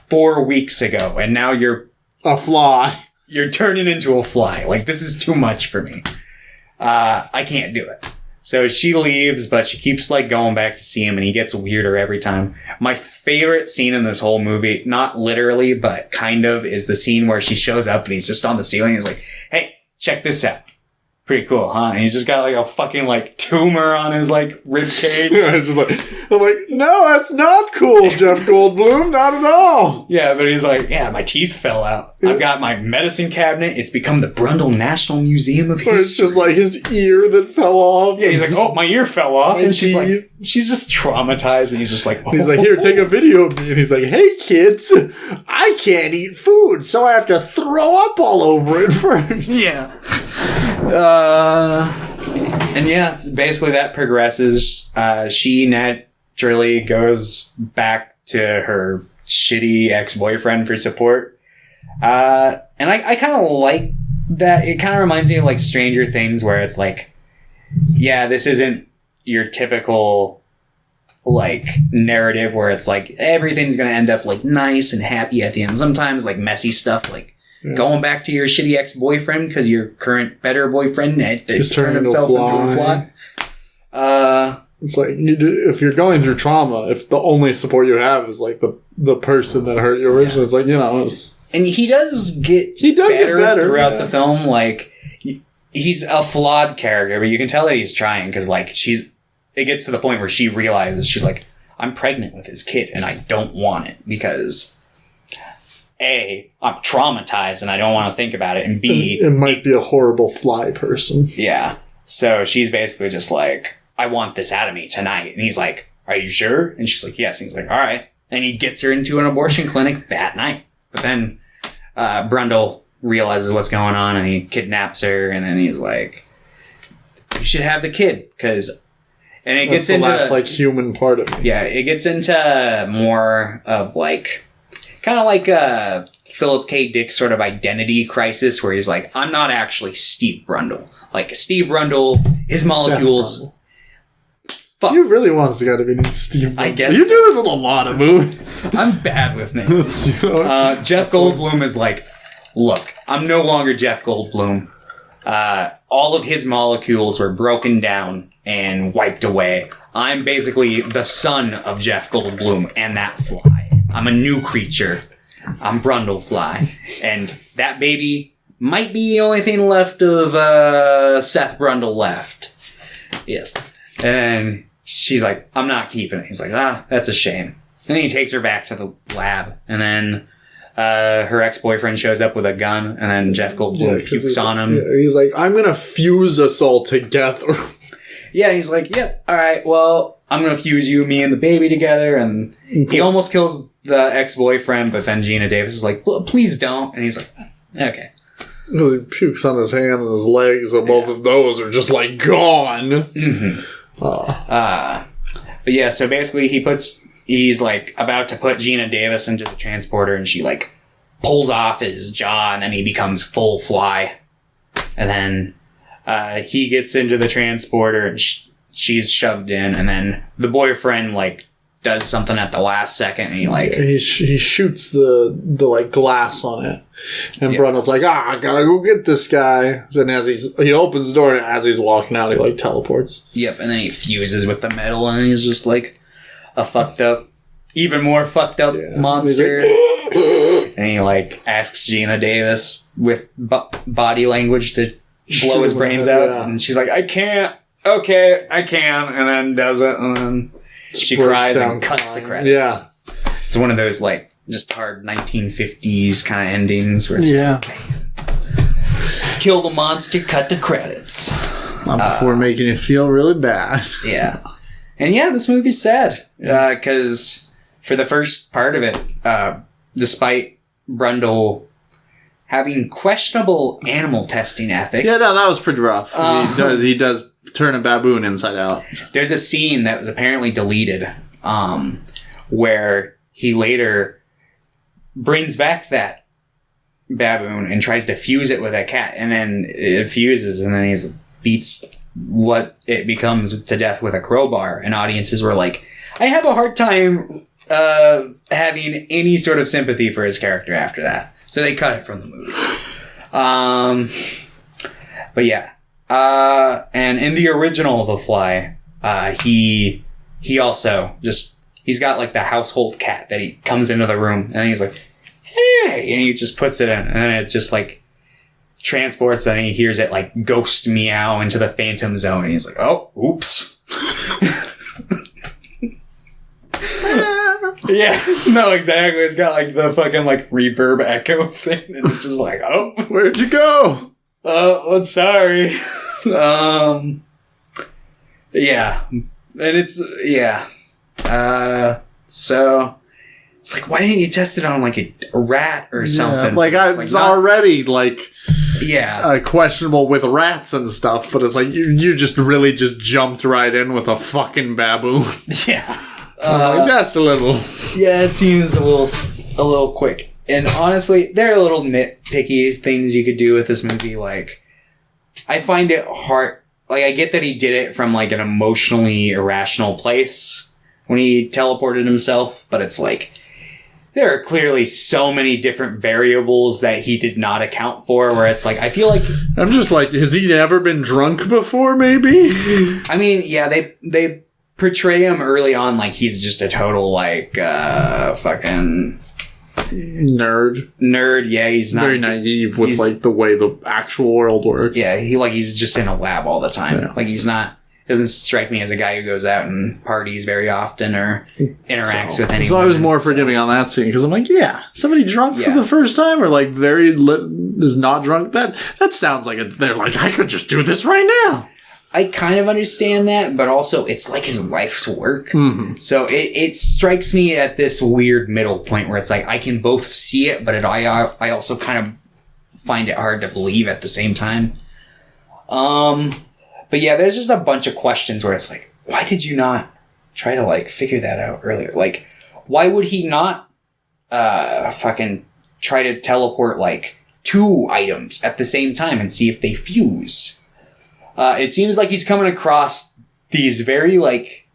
4 weeks ago, and now you're a fly. You're turning into a fly. Like, this is too much for me. I can't do it. So she leaves, but she keeps like going back to see him, and he gets weirder every time. My favorite scene in this whole movie, not literally, but kind of, is the scene where she shows up and he's just on the ceiling. He's like, hey, check this out. Pretty cool, huh? And he's just got like a fucking like tumor on his like rib cage. I'm like, no, that's not cool, Jeff Goldblum, not at all. Yeah, but he's like, yeah, my teeth fell out. I've got my medicine cabinet. It's become the Brundle National Museum of History. It's just like his ear that fell off. Yeah, he's like, oh, my ear fell off. And she's like, she's just traumatized, and he's just like, oh. He's like, here, take a video of me. And he's like, hey, kids, I can't eat food, so I have to throw up all over it first. Yeah. And yeah, basically that progresses. She naturally goes back to her shitty ex-boyfriend for support. And I kind of like that. It kind of reminds me of like Stranger Things, where it's like, yeah, this isn't your typical like narrative where it's like everything's going to end up like nice and happy at the end. Sometimes like messy stuff, like going back to your shitty ex-boyfriend because your current better boyfriend just turned himself into a fly. It's like if you're going through trauma, if the only support you have is like the person that hurt you originally, it's like, and he does get better throughout the film. Like he's a flawed character, but you can tell that he's trying because, like, it gets to the point where she realizes, she's like, I'm pregnant with his kid and I don't want it because A, I'm traumatized and I don't want to think about it, and B, it might be a horrible fly person. Yeah. So she's basically just like, I want this out of me tonight. And he's like, are you sure? And she's like, yes. And he's like, all right. And he gets her into an abortion clinic that night. But then Brundle realizes what's going on and he kidnaps her. And then he's like, you should have the kid. And it gets into the last, like, human part of me. Yeah, it gets into more of, like, kind of like a Philip K. Dick sort of identity crisis where he's like, I'm not actually Steve Brundle. Like, Steve Brundle, his molecules... Fuck. You really want this guy to be named Steve Brundle. I guess you do this with a lot of movies. I'm bad with names. Jeff Goldblum is like, look, I'm no longer Jeff Goldblum. All of his molecules were broken down and wiped away. I'm basically the son of Jeff Goldblum and that fly. I'm a new creature. I'm Brundle Fly. And that baby might be the only thing left of Seth Brundle left. Yes. And she's like, I'm not keeping it. He's like, that's a shame. And then he takes her back to the lab. And then her ex-boyfriend shows up with a gun. And then Jeff Goldblum pukes on him. Yeah, he's like, I'm going to fuse us all together. Yeah, he's like, yep, all right, well, I'm going to fuse you, me, and the baby together. And he almost kills the ex-boyfriend, but then Gina Davis is like, well, please don't. And he's like, okay. He pukes on his hand and his legs, so both of those are just, like, gone. Mm-hmm. But yeah, so basically he's, like, about to put Gina Davis into the transporter, and she, like, pulls off his jaw, and then he becomes full fly. And then he gets into the transporter, and she's shoved in, and then the boyfriend, like, does something at the last second, and he shoots the like glass on it, and Brundle's like, I gotta go get this guy. And as he opens the door, and as he's walking out, he like teleports. Yep, and then he fuses with the metal, and he's just like a even more fucked up monster. And he like asks Gina Davis with body language to blow his brains out, and she's like, I can't. Okay, I can, and then does it, and then she cries and cuts the credits. Yeah. It's one of those, like, just hard 1950s kind of endings where it's just like, kill the monster, cut the credits. Not before making you feel really bad. Yeah. And yeah, this movie's sad. Because for the first part of it, despite Brundle having questionable animal testing ethics... Yeah, no, that was pretty rough. He does turn a baboon inside out. There's a scene that was apparently deleted where he later brings back that baboon and tries to fuse it with a cat, and then it fuses, and then he beats what it becomes to death with a crowbar, and audiences were like, I have a hard time having any sort of sympathy for his character after that. So they cut it from the movie. But yeah. And in the original The Fly, he also he's got like the household cat that he comes into the room and he's like, hey, and he just puts it in, and then it just like transports, and he hears it like ghost meow into the phantom zone, and he's like, oh, oops. Yeah, no, exactly. It's got like the fucking like reverb echo thing, and it's just like, oh, where'd you go? I'm sorry. Yeah. And it's, yeah. So, it's like, why didn't you test it on, like, a rat or something? Like, it's already, like, questionable with rats and stuff, but it's like, you just really just jumped right in with a fucking baboon. Yeah. That's a little... Yeah, it seems a little quick. And honestly, there are little nitpicky things you could do with this movie. Like, I find it hard. Like, I get that he did it from, like, an emotionally irrational place when he teleported himself. But it's like, there are clearly so many different variables that he did not account for, where it's like, I feel like... I'm just like, has he ever been drunk before, maybe? I mean, yeah, they portray him early on like he's just a total, like, fucking... nerd. Yeah, he's not very naive with like the way the actual world works. Yeah, he's just in a lab all the time. Yeah. Like he's not. Doesn't strike me as a guy who goes out and parties very often or interacts with anyone. So I was more forgiving on that scene because I'm like, yeah, somebody drunk for the first time or like very lit is not drunk. That sounds like they're like, I could just do this right now. I kind of understand that, but also it's like his life's work. Mm-hmm. So it strikes me at this weird middle point where it's like I can both see it, but I also kind of find it hard to believe at the same time. But yeah, there's just a bunch of questions where it's like, why did you not try to like figure that out earlier? Like, why would he not fucking try to teleport like 2 items at the same time and see if they fuse? It seems like he's coming across these very like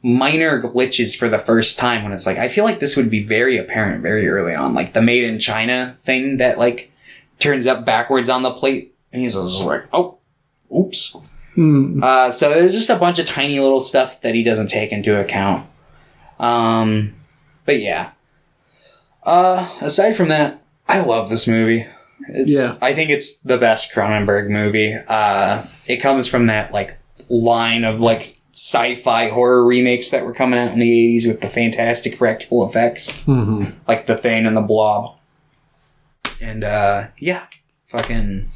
minor glitches for the first time when it's like, I feel like this would be very apparent very early on. Like the made in China thing that like turns up backwards on the plate. And he's just like, oh, oops. So there's just a bunch of tiny little stuff that he doesn't take into account. But yeah. Aside from that, I love this movie. I think it's the best Cronenberg movie. It comes from that like line of like sci-fi horror remakes that were coming out in the 80s with the fantastic practical effects. Mm-hmm. Like The Thing and The Blob. And fucking...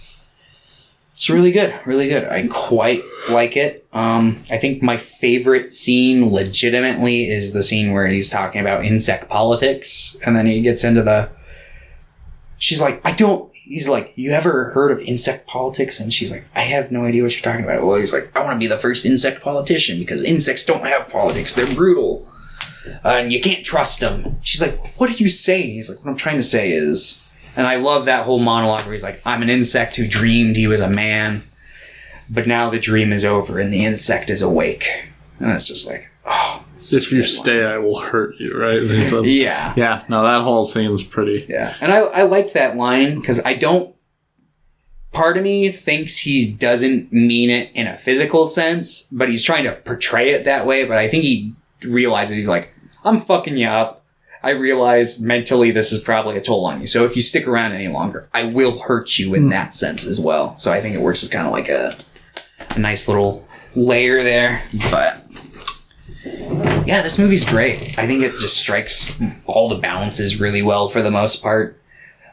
It's really good, really good. I quite like it. I think my favorite scene legitimately is the scene where he's talking about insect politics. And then he gets into she's like, he's like, you ever heard of insect politics? And she's like, I have no idea what you're talking about. Well, he's like, I want to be the first insect politician because insects don't have politics. They're brutal. And you can't trust them. She's like, what did you say? He's like, what I'm trying to say is... And I love that whole monologue where he's like, I'm an insect who dreamed he was a man, but now the dream is over and the insect is awake. And it's just like, oh. If you stay, I will hurt you, right? Like, yeah. Yeah, no, that whole scene's pretty. Yeah. And I like that line because part of me thinks he doesn't mean it in a physical sense, but he's trying to portray it that way. But I think he realizes he's like, I'm fucking you up. I realize mentally this is probably a toll on you. So if you stick around any longer, I will hurt you in that sense as well. So I think it works as kind of like a nice little layer there. But yeah, this movie's great. I think it just strikes all the balances really well for the most part.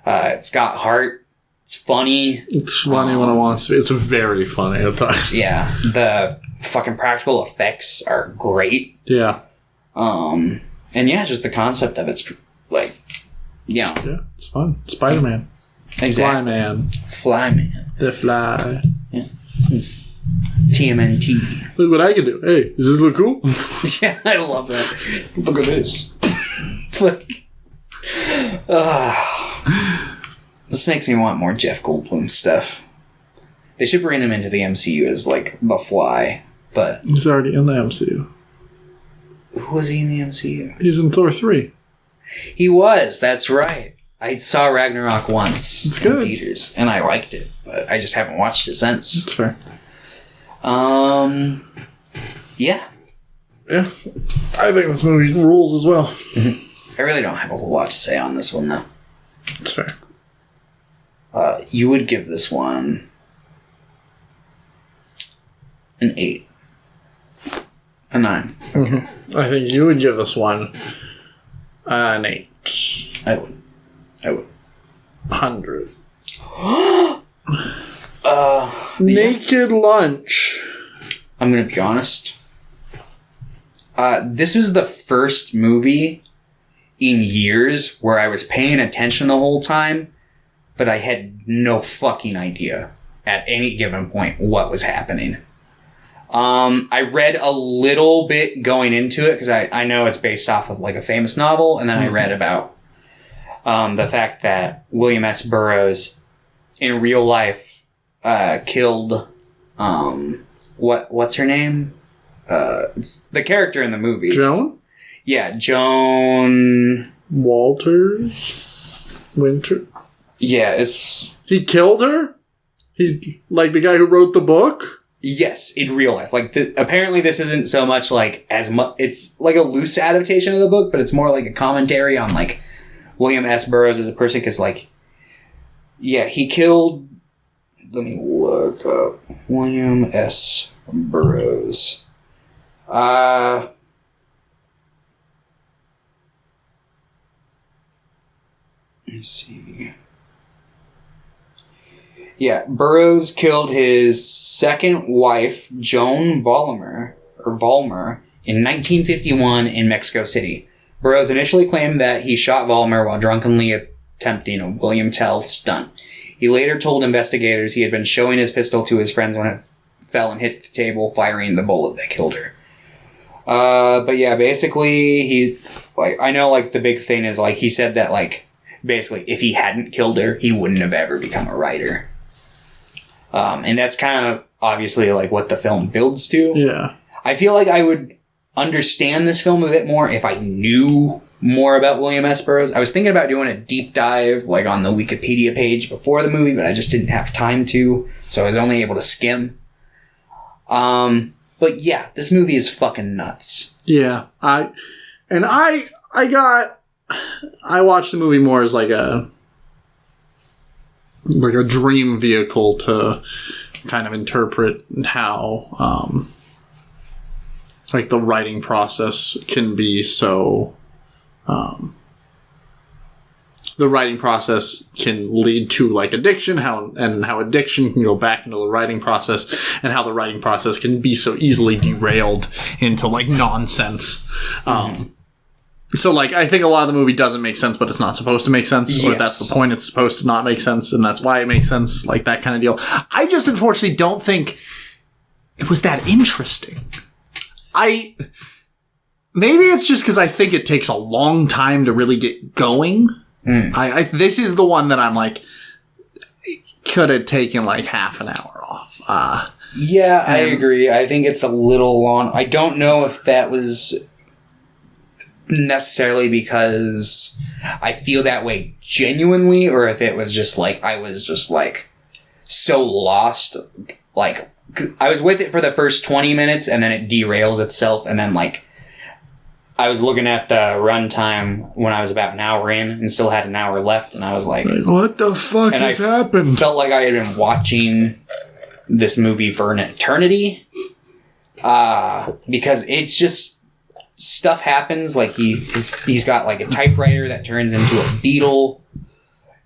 It's got heart. It's funny. It's funny when it wants to be. It's very funny at times. Yeah. The fucking practical effects are great. Yeah. And yeah, just the concept of it's like, Yeah, it's fun. Spider-Man. Exactly. Flyman. The Fly. Yeah. TMNT. Look what I can do. Hey, does this look cool? Yeah, I love that. Look at this. This makes me want more Jeff Goldblum stuff. They should bring him into the MCU as like the Fly, but he's already in the MCU. Who was he in the MCU? He's in Thor 3. He was, that's right. I saw Ragnarok once. It's good. In theaters, and I liked it, but I just haven't watched it since. That's fair. Yeah. Yeah. I think this movie rules as well. I really don't have a whole lot to say on this one, though. That's fair. You would give this one an 8. A 9. Okay. Mm-hmm. I think you would give this one an 8. I would. 100. Naked Lunch. I'm gonna be honest. This was the first movie in years where I was paying attention the whole time, but I had no fucking idea at any given point what was happening. I read a little bit going into it because I know it's based off of like a famous novel, and then I read about the fact that William S. Burroughs in real life killed what's her name? It's the character in the movie. Joan? Yeah, Joan Walters Winter. Yeah, it's he killed her? He like the guy who wrote the book? Yes, in real life. Like, apparently this isn't so much like as much. It's like a loose adaptation of the book, but it's more like a commentary on like William S. Burroughs as a person, because, like, yeah, he killed... Let me look up William S. Burroughs. Let me see. Yeah, Burroughs killed his second wife, Joan Vollmer, in 1951 in Mexico City. Burroughs initially claimed that he shot Vollmer while drunkenly attempting a William Tell stunt. He later told investigators he had been showing his pistol to his friends when it fell and hit the table, firing the bullet that killed her. But yeah, basically, I know, like, the big thing is, like, he said that, like, basically, if he hadn't killed her, he wouldn't have ever become a writer. And that's kind of, obviously, like, what the film builds to. Yeah. I feel like I would understand this film a bit more if I knew more about William S. Burroughs. I was thinking about doing a deep dive, like, on the Wikipedia page before the movie, but I just didn't have time to, so I was only able to skim. But yeah, this movie is fucking nuts. Yeah. I watched the movie more as like a dream vehicle to kind of interpret how, like, the writing process can be so, the writing process can lead to, like, addiction, how addiction can go back into the writing process, and how the writing process can be so easily derailed into, like, nonsense. So, like, I think a lot of the movie doesn't make sense, but it's not supposed to make sense. Yes. Or that's the point. It's supposed to not make sense, and that's why it makes sense. Like, that kind of deal. I just, unfortunately, don't think it was that interesting. Maybe it's just because I think it takes a long time to really get going. This is the one that I'm like, could have taken like half an hour off. Yeah, I agree. I think it's a little long. I don't know if that was necessarily because I feel that way genuinely, or if it was just like, I was just like so lost. Like, I was with it for the first 20 minutes and then it derails itself, and then, like, I was looking at the runtime when I was about an hour in and still had an hour left, and I was like, what the fuck has happened? Felt like I had been watching this movie for an eternity. Because it's just, stuff happens. Like, he's got like a typewriter that turns into a beetle,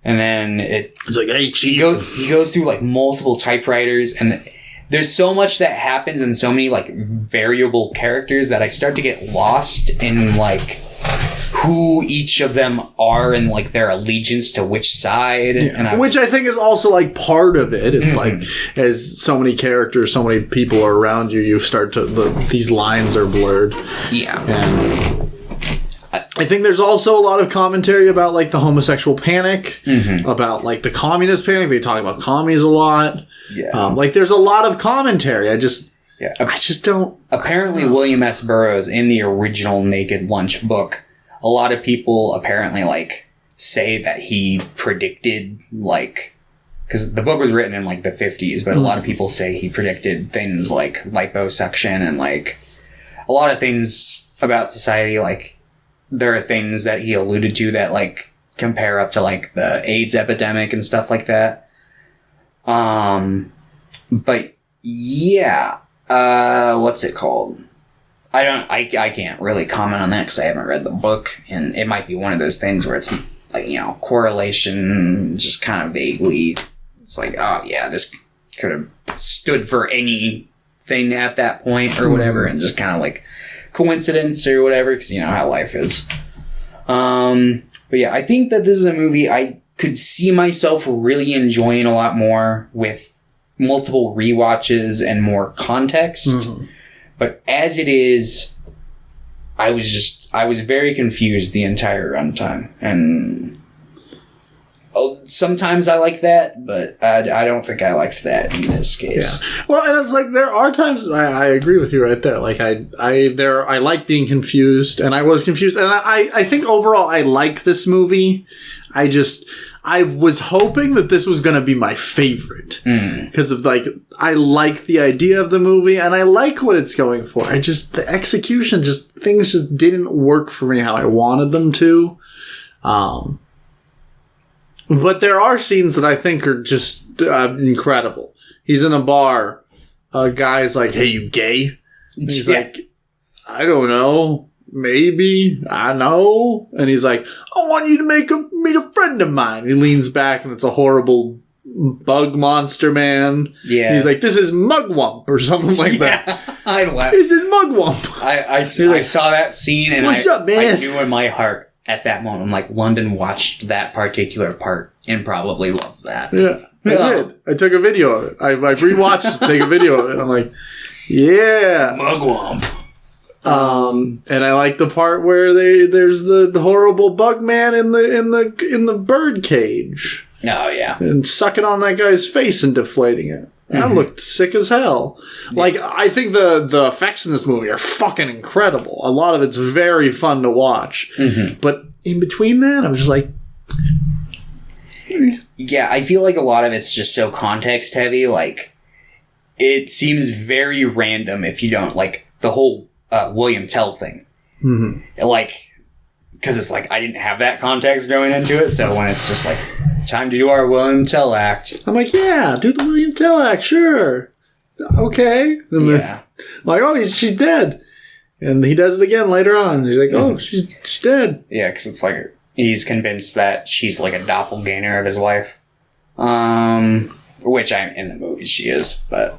and then it's like, hey, chief. He goes through like multiple typewriters, and there's so much that happens and so many like variable characters that I start to get lost in like who each of them are and like their allegiance to which side. Yeah. Which I think is also like part of it. It's like, as so many characters, so many people are around you, you start to, these lines are blurred. Yeah. And I think there's also a lot of commentary about like the homosexual panic, about like the communist panic. They talk about commies a lot. Yeah. Like, there's a lot of commentary. I just don't. Apparently, William S. Burroughs, in the original Naked Lunch book, a lot of people apparently like say that he predicted, like, because the book was written in like the 50s, but a lot of people say he predicted things like liposuction and like a lot of things about society. Like, there are things that he alluded to that like compare up to like the AIDS epidemic and stuff like that. But yeah, what's it called? I can't really comment on that because I haven't read the book, and it might be one of those things where it's like, you know, correlation, just kind of vaguely. It's like, oh yeah, this could have stood for anything at that point or whatever, and just kind of like coincidence or whatever, because you know how life is. But yeah, I think that this is a movie I could see myself really enjoying a lot more with multiple rewatches and more context. But as it is, I was very confused the entire runtime. And sometimes I like that, but I don't think I liked that in this case. Yeah. Well, and it's like, there are times I agree with you right there. Like, I like being confused, and I was confused. And I think overall I like this movie. I was hoping that this was going to be my favorite because of like, I like the idea of the movie and I like what it's going for. The execution, things just didn't work for me how I wanted them to. But there are scenes that I think are just incredible. He's in a bar. A guy's like, "Hey, you gay?" And he's like, "I don't know. Maybe. I know." And he's like, "I want you to meet a friend of mine." He leans back and it's a horrible bug monster man. Yeah. And he's like, "This is Mugwump," or something like that. I laughed. This is Mugwump. I saw that scene and What's up, man? I knew in my heart at that moment, I'm like, London watched that particular part and probably loved that. Yeah, I did. I took a video of it. I rewatched it to take a video of it. I'm like, yeah. Mugwump. And I like the part where there's the horrible bug man in the bird cage. Oh yeah. And sucking on that guy's face and deflating it. That looked sick as hell. Like, I think the effects in this movie are fucking incredible. A lot of it's very fun to watch. But in between that, I'm just like... Yeah, I feel like a lot of it's just so context heavy. Like, it seems very random if you don't, like, the whole William Tell thing. Like, because it's like, I didn't have that context going into it, so when it's just like, time to do our William Tell act. I'm like, yeah, do the William Tell act, sure. Okay. And then, like, oh, she's dead. And he does it again later on. He's like, oh, she's dead. Yeah, because it's like, he's convinced that she's like a doppelganger of his wife. Which in the movie she is. But,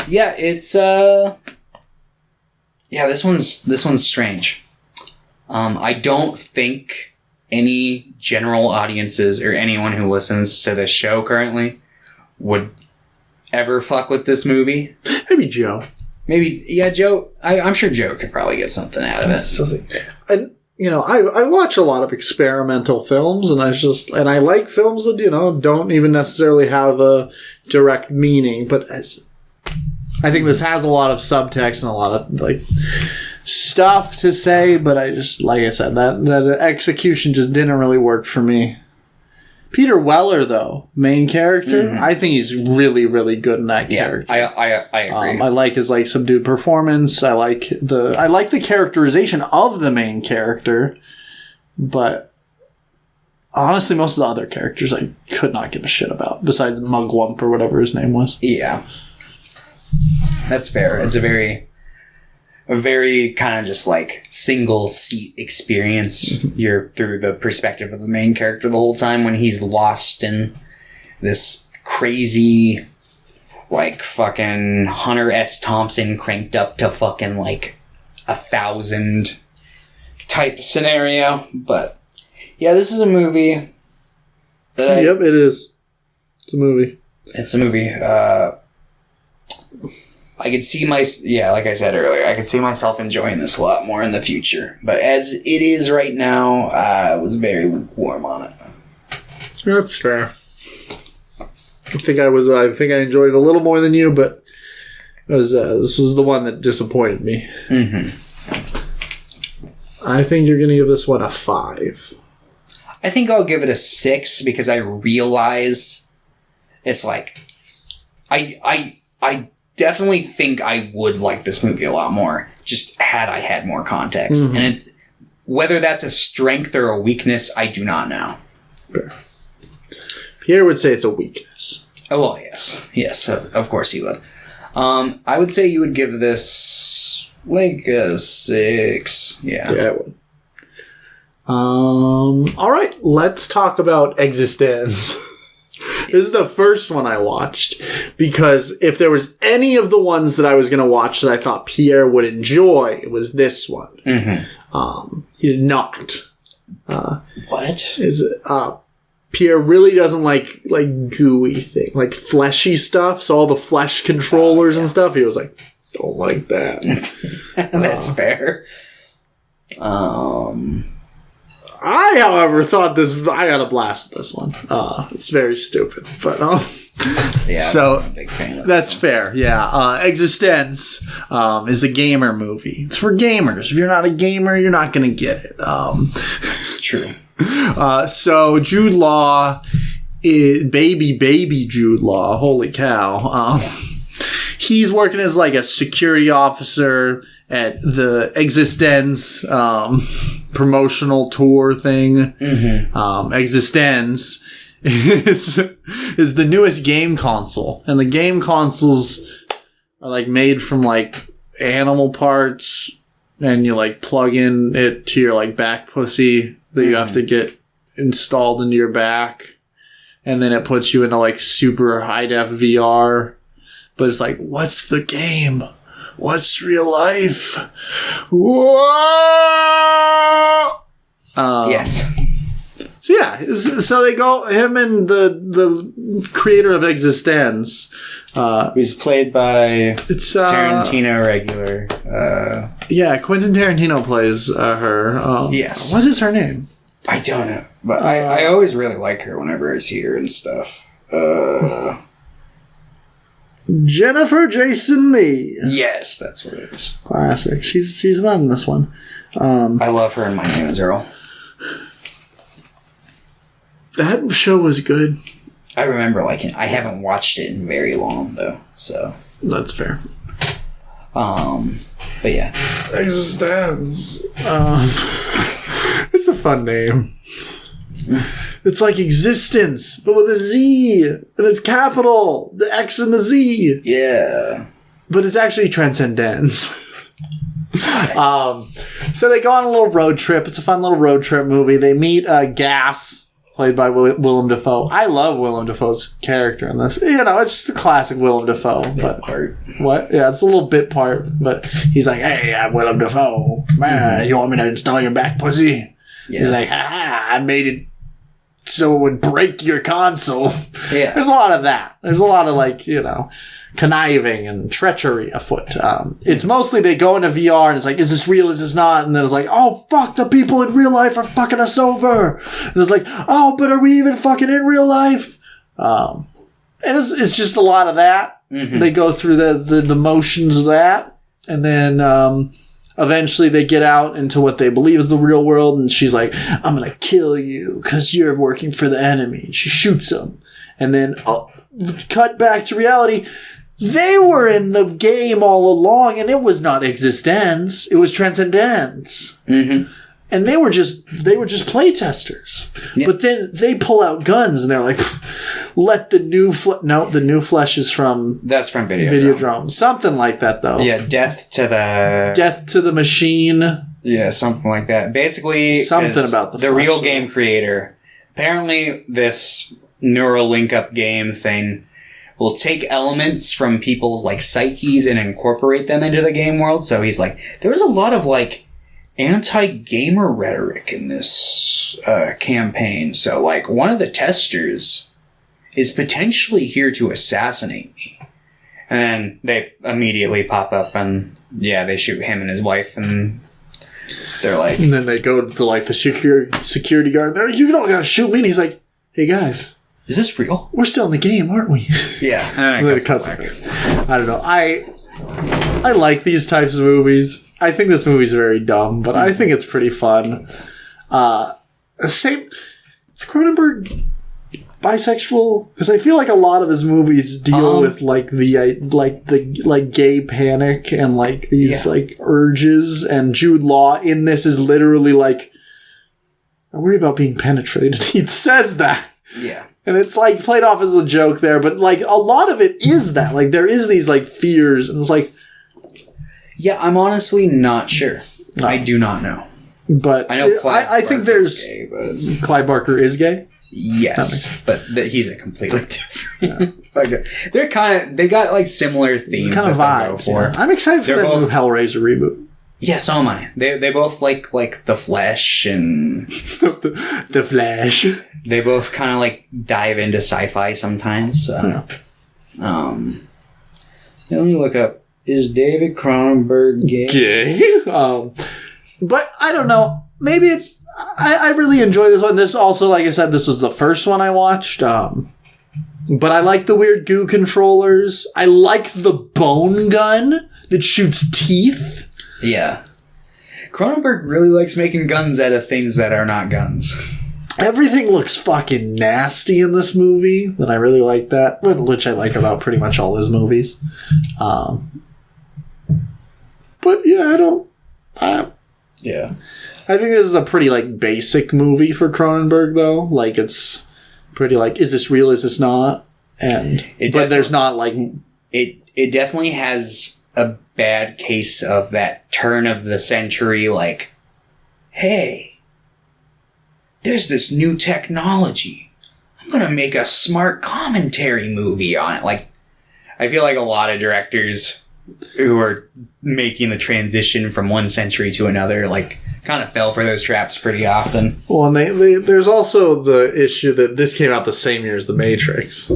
yeah, it's, yeah, this one's strange. I don't think any general audiences or anyone who listens to this show currently would ever fuck with this movie. Maybe Joe. Maybe, yeah, Joe. I'm sure Joe could probably get something out of it. And, you know, I watch a lot of experimental films, and I like films that, you know, don't even necessarily have a direct meaning, but I think this has a lot of subtext and a lot of, like, stuff to say, but I just, like I said, that execution just didn't really work for me. Peter Weller, though, main character, I think he's really, really good in that character. I agree. I like his, like, subdued performance. I like the characterization of the main character, but honestly, most of the other characters I could not give a shit about, besides Mugwump or whatever his name was. Yeah. That's fair. It's a very kind of just like single seat experience. You're through the perspective of the main character the whole time when he's lost in this crazy, like, fucking Hunter S. Thompson cranked up to fucking like 1,000 type scenario. But yeah, this is a movie that Yep, it is. It's a movie. It's a movie. I could see like I said earlier, I could see myself enjoying this a lot more in the future. But as it is right now, I was very lukewarm on it. That's fair. I think I enjoyed it a little more than you, but this was the one that disappointed me. I think you're going to give this one a 5. I think I'll give it a 6 because I realize it's like I definitely think I would like this movie a lot more, just had I had more context. And it's whether that's a strength or a weakness, I do not know. Fair. Pierre would say it's a weakness. Oh, well, yes, of course he would. I would say you would give this like a 6. Yeah, I would. All right, let's talk about eXistenZ. This is the first one I watched, because if there was any of the ones that I was going to watch that I thought Pierre would enjoy, it was this one. He did not. What? Pierre really doesn't like gooey thing, like fleshy stuff. So all the flesh controllers and stuff, he was like, don't like that. That's fair. I, however, thought I got a blast with this one. It's very stupid, but yeah. So I'm a big fan of that's fair. Yeah, eXistenZ is a gamer movie. It's for gamers. If you're not a gamer, you're not going to get it. It's true. So Jude Law, baby Jude Law. Holy cow! he's working as like a security officer at the eXistenZ promotional tour thing. eXistenZ is the newest game console, and the game consoles are like made from like animal parts, and you like plug in it to your like back pussy that you have to get installed into your back, and then it puts you into like super high def VR. But it's like, what's the game? What's real life? Whoa! Yes. So yeah, so they go, him and the creator of eXistenZ. He's played by It's Tarantino regular. Yeah, Quentin Tarantino plays her. Yes. What is her name? I don't know, but I always really like her whenever I see her and stuff. Jennifer Jason Leigh. Yes, that's what it is. Classic. She's not in this one. I love her in My Name is Earl. That show was good. I remember liking it. I haven't watched it in very long though, so That's fair. But yeah, eXistenZ. It's a fun name. It's like existence, but with a Z, and it's capital, the X and the Z. yeah. But it's actually transcendence. So they go on a little road trip. It's a fun little road trip movie. They meet Gas, played by Willem Dafoe. I love Willem Dafoe's character in this. You know, it's just a classic Willem Dafoe. But Part. what? Yeah, it's a little bit part. But he's like, hey, I'm Willem Dafoe. Man, you want me to install your back pussy? Yeah. He's like, I made it so it would break your console. Yeah. There's a lot of that. There's a lot of, like, you know, conniving and treachery afoot. It's mostly they go into VR and it's like, is this real? Is this not? And then it's like, oh, fuck, the people in real life are fucking us over. And it's like, oh, but are we even fucking in real life? And it's just a lot of that. They go through the motions of that. And then eventually they get out into what they believe is the real world. And she's like, I'm going to kill you because you're working for the enemy. And she shoots him. And then cut back to reality. They were in the game all along, and it was not eXistenZ. It was transcendence. And they were just playtesters. Yep. But then they pull out guns, and they're like, let the new the new flesh is from... That's from Videodrome. Something like that, though. Yeah, Death to the Machine. Yeah, something like that. Basically, something about the real game creator. Apparently, this neural link-up game thing will take elements from people's like psyches and incorporate them into the game world. So he's like, there was a lot of like anti-gamer rhetoric in this campaign. So like one of the testers is potentially here to assassinate me. And then they immediately pop up and yeah, they shoot him and his wife and they're like... And then they go to like the security guard. They're like, you don't gotta shoot me. And he's like, hey guys... Is this real? We're still in the game, aren't we? Yeah. And then it cuts I don't know. I like these types of movies. I think this movie's very dumb, but I think it's pretty fun. Is Cronenberg bisexual? Because I feel like a lot of his movies deal with like the gay panic and like these like urges. And Jude Law in this is literally like, I worry about being penetrated. He says that. Yeah. And it's like played off as a joke there, but like a lot of it is that. Like there is these like fears, and it's like... Yeah, I'm honestly not sure. No. I do not know. But I know I think there's... Gay, but... Clive Barker is gay? Yes, but he's a completely different... They got like similar themes kind of vibes. Yeah. I'm excited for that new Hellraiser reboot. Yeah, so am I. They both like The Flash and... the Flash. They both kind of like dive into sci-fi sometimes. Let me look up. Is David Cronenberg gay? But I don't know. Maybe it's... I really enjoy this one. This also, like I said, this was the first one I watched. But I like the weird goo controllers. I like the bone gun that shoots teeth. Yeah. Cronenberg really likes making guns out of things that are not guns. everything looks fucking nasty in this movie, and I really like that, which I like about pretty much all his movies. But yeah, yeah. I think this is a pretty, like, basic movie for Cronenberg, though. Like, it's pretty, like, is this real, is this not? But there's not, like... It definitely has a bad case of that turn of the century, like, hey, there's this new technology. I'm gonna make a smart commentary movie on it. Like, I feel like a lot of directors who are making the transition from one century to another, like, kind of fell for those traps pretty often. Well, and there's also the issue that this came out the same year as The Matrix.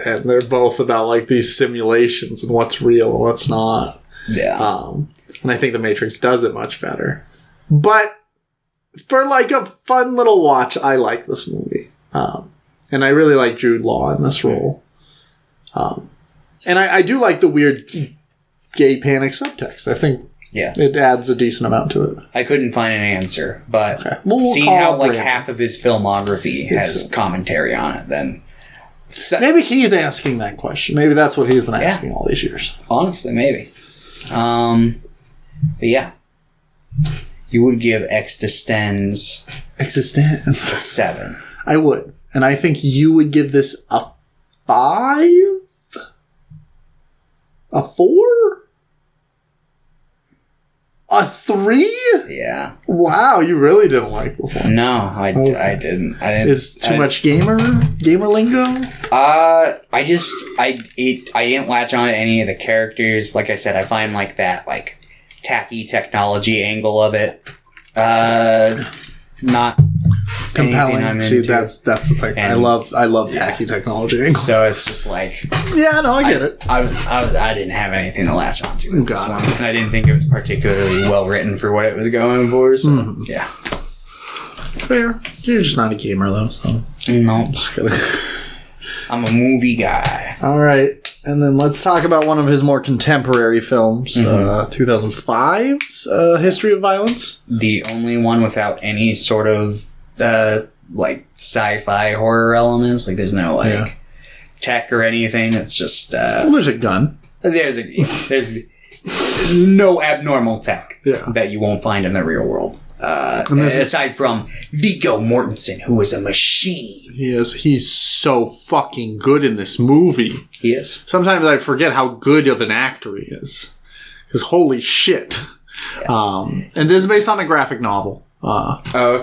And they're both about, like, these simulations and what's real and what's not. Yeah. And I think The Matrix does it much better. But for, like, a fun little watch, I like this movie. And I really like Jude Law in this role. And I do like the weird gay panic subtext. I think it adds a decent amount to it. I couldn't find an answer, but we'll seeing how, like, half of his filmography has commentary on it, then... Maybe he's asking that question. Maybe that's what he's been asking all these years. Honestly, maybe. But yeah. You would give eXistenZ a 7. I would. And I think you would give this a 5? A 4? A 3? Yeah. Wow, you really didn't like this one. No, I didn't. Is too much gamer lingo? I didn't latch on to any of the characters. Like I said, I find, like, that, like, tacky technology angle of it not compelling. See, that's the thing. And I love tacky technology angle. So it's just like, yeah, no, I get it. I didn't have anything to latch on to with this one. And I didn't think it was particularly well written for what it was going for. So yeah, fair. You're just not a gamer though, so no. Just kidding. I'm a movie guy. All right. And then let's talk about one of his more contemporary films, 2005's History of Violence. The only one without any sort of, like, sci-fi horror elements. Like, there's no, like, tech or anything. It's just... well, there's a gun. There's no abnormal tech that you won't find in the real world. Aside from Viggo Mortensen, who is a machine. He's so fucking good in this movie. He is. Sometimes I forget how good of an actor he is. Because holy shit. Yeah. And this is based on a graphic novel.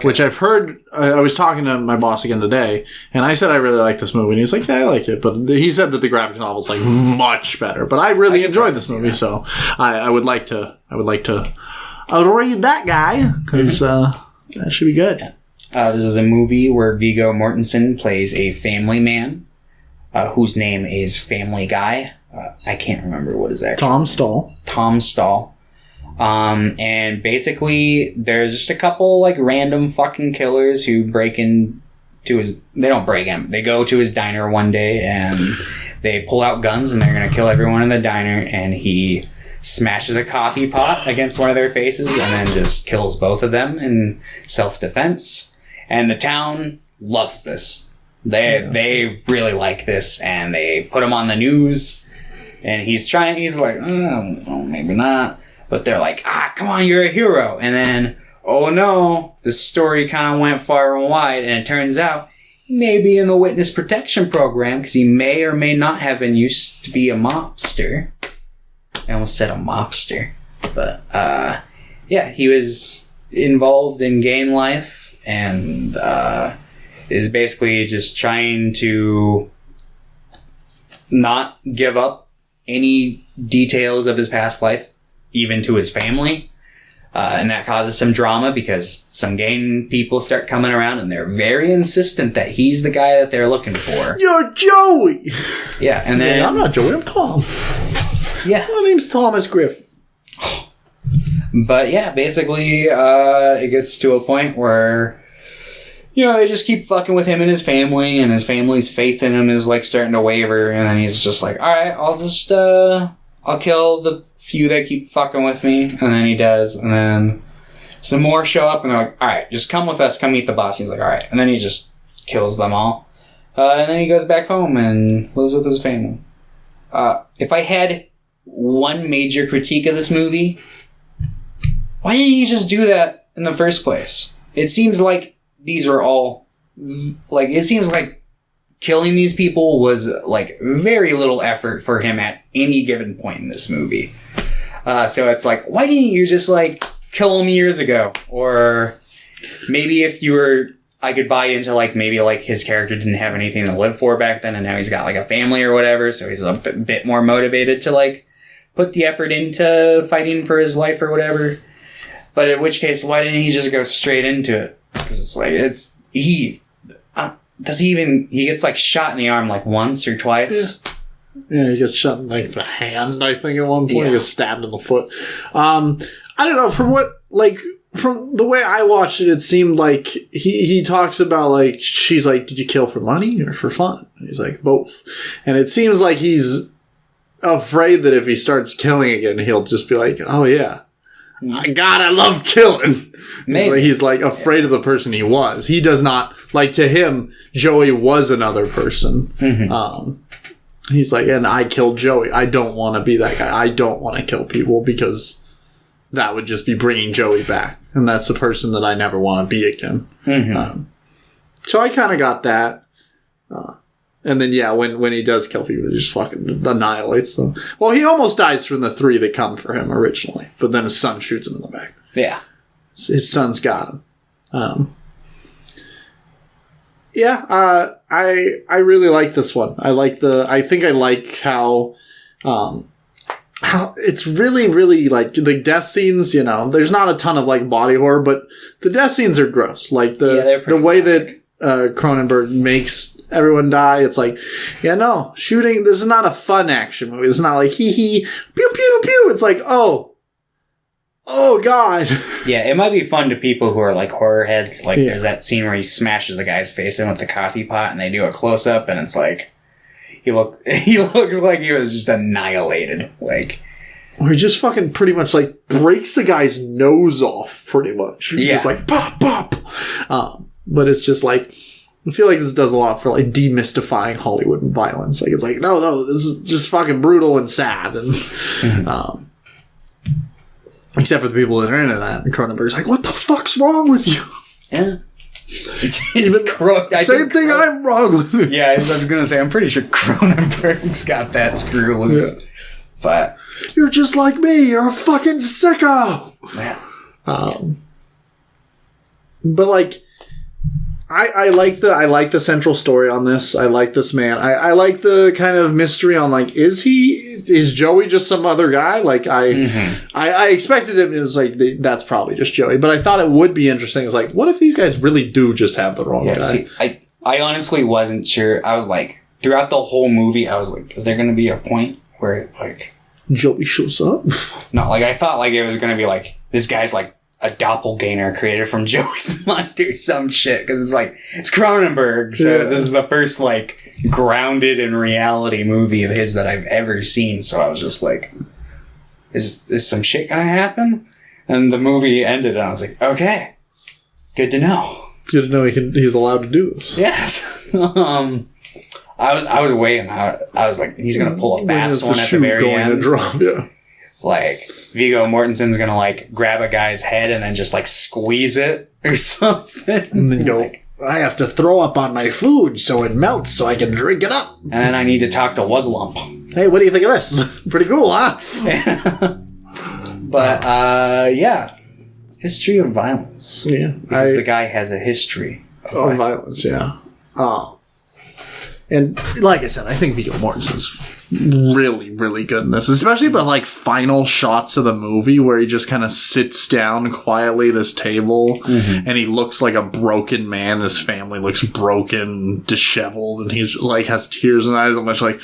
Which I've heard. I was talking to my boss again today, and I said I really like this movie, and he's like, yeah, I like it. But he said that the graphic novel is, like, much better. But I really enjoyed this movie, so I would like to read that guy, because that should be good. Yeah. This is a movie where Viggo Mortensen plays a family man whose name is Family Guy. I can't remember what his actual Tom Stahl. Tom Stahl. And basically, there's just a couple, like, random fucking killers who break into his... They don't break him. They go to his diner one day, and they pull out guns, and they're going to kill everyone in the diner, and he smashes a coffee pot against one of their faces, and then just kills both of them in self-defense. And the town loves this. They really like this, and they put him on the news, and he's like, oh, maybe not. But they're like, come on, you're a hero. And then, oh no, the story kind of went far and wide, and it turns out he may be in the witness protection program because he may or may not have been used to be a mobster. I almost said a mobster. But, he was involved in gang life and is basically just trying to not give up any details of his past life, even to his family. And that causes some drama because some gang people start coming around and they're very insistent that he's the guy that they're looking for. You're Joey! Yeah, and then... I'm not Joey, I'm Tom. Yeah. My name's Thomas Griffin. But yeah, basically, it gets to a point where, they just keep fucking with him and his family, and his family's faith in him is, like, starting to waver, and then he's just like, alright, I'll just, I'll kill the few that keep fucking with me, and then he does, and then Some more show up, and they're like, all right, just come with us, come meet the boss. He's like, all right. And then he just kills them all. And then he goes back home and lives with his family. If I had one major critique of this movie, why didn't you just do that in the first place? It seems like these were all... Like, it seems like killing these people was, like, very little effort for him at any given point in this movie. So it's like, why didn't you just, like, kill him years ago? Or maybe if you were... I could buy into, like, maybe, like, his character didn't have anything to live for back then, and now he's got, like, a family or whatever, so he's a bit more motivated to, like, put the effort into fighting for his life or whatever. But in which case, why didn't he just go straight into it? Because it's like, he gets, like, shot in the arm, like, once or twice. Yeah, he gets shot in, like, the hand, I think, at one point. He gets stabbed in the foot. I don't know, from the way I watched it, it seemed like he talks about, like, she's like, did you kill for money or for fun? And he's like, both. And it seems like he's afraid that if he starts killing again, he'll just be like, oh yeah, God, I love killing. Maybe. He's like afraid of the person he was. He does not, like, to him, Joey was another person. Mm-hmm. He's like, and I killed Joey. I don't want to be that guy. I don't want to kill people because that would just be bringing Joey back. And that's the person that I never want to be again. Mm-hmm. So I kind of got that. And then, yeah, when he does kill people, he just fucking annihilates them. Well, he almost dies from the 3 that come for him originally. But then his son shoots him in the back. Yeah. His son's got him. I really like this one. I think I like how it's really, really, like, the death scenes, you know, there's not a ton of, like, body horror, but the death scenes are gross. Like, the way that Cronenberg makes everyone die, it's like, yeah, no, shooting, this is not a fun action movie. It's not like, hee, pew, pew, pew. It's like, oh, God. Yeah, it might be fun to people who are, like, horror heads. Like, there's that scene where he smashes the guy's face in with the coffee pot, and they do a close-up, and it's like, he looks like he was just annihilated. Like, or he just fucking pretty much, like, breaks the guy's nose off, pretty much. He's just like, pop, pop. But it's just like, I feel like this does a lot for, like, demystifying Hollywood and violence. Like, it's like, no, this is just fucking brutal and sad. And, except for the people that are into that. And Cronenberg's like, what the fuck's wrong with you? Yeah. Same thing I'm wrong with. Yeah, I was going to say, I'm pretty sure Cronenberg's got that screw loose. Yeah. But you're just like me. You're a fucking sicko. Yeah. But, like, I like the central story on this. I like this man. I like the kind of mystery on, like, is Joey just some other guy? Like, I expected him as, like, that's probably just Joey. But I thought it would be interesting. It's like, what if these guys really do just have the wrong guy? See, I honestly wasn't sure. I was like, throughout the whole movie, I was like, is there going to be a point where, like, Joey shows up? No, like, I thought, like, it was going to be like, this guy's like a doppelganger created from Joey's mind or some shit. Because it's like, it's Cronenberg. So this is the first, like, grounded in reality movie of his that I've ever seen. So I was just like, is some shit gonna happen? And the movie ended and I was like, okay, good to know. Good to know he's allowed to do this. Yes. I was waiting. I was like, he's gonna pull a fast one at the very end. Drop, yeah. Like, Viggo Mortensen's gonna, like, grab a guy's head and then just, like, squeeze it or something. And then go, I have to throw up on my food so it melts so I can drink it up. And then I need to talk to Wuglump. Hey, what do you think of this? Pretty cool, huh? But, yeah. History of violence. Yeah. Because the guy has a history of violence. Yeah. And like I said, I think Viggo Mortensen's really, really good in this. Especially the, like, final shots of the movie where he just kind of sits down quietly at his table and he looks like a broken man. His family looks broken, disheveled, and he's just, like, has tears in his eyes. I'm much like...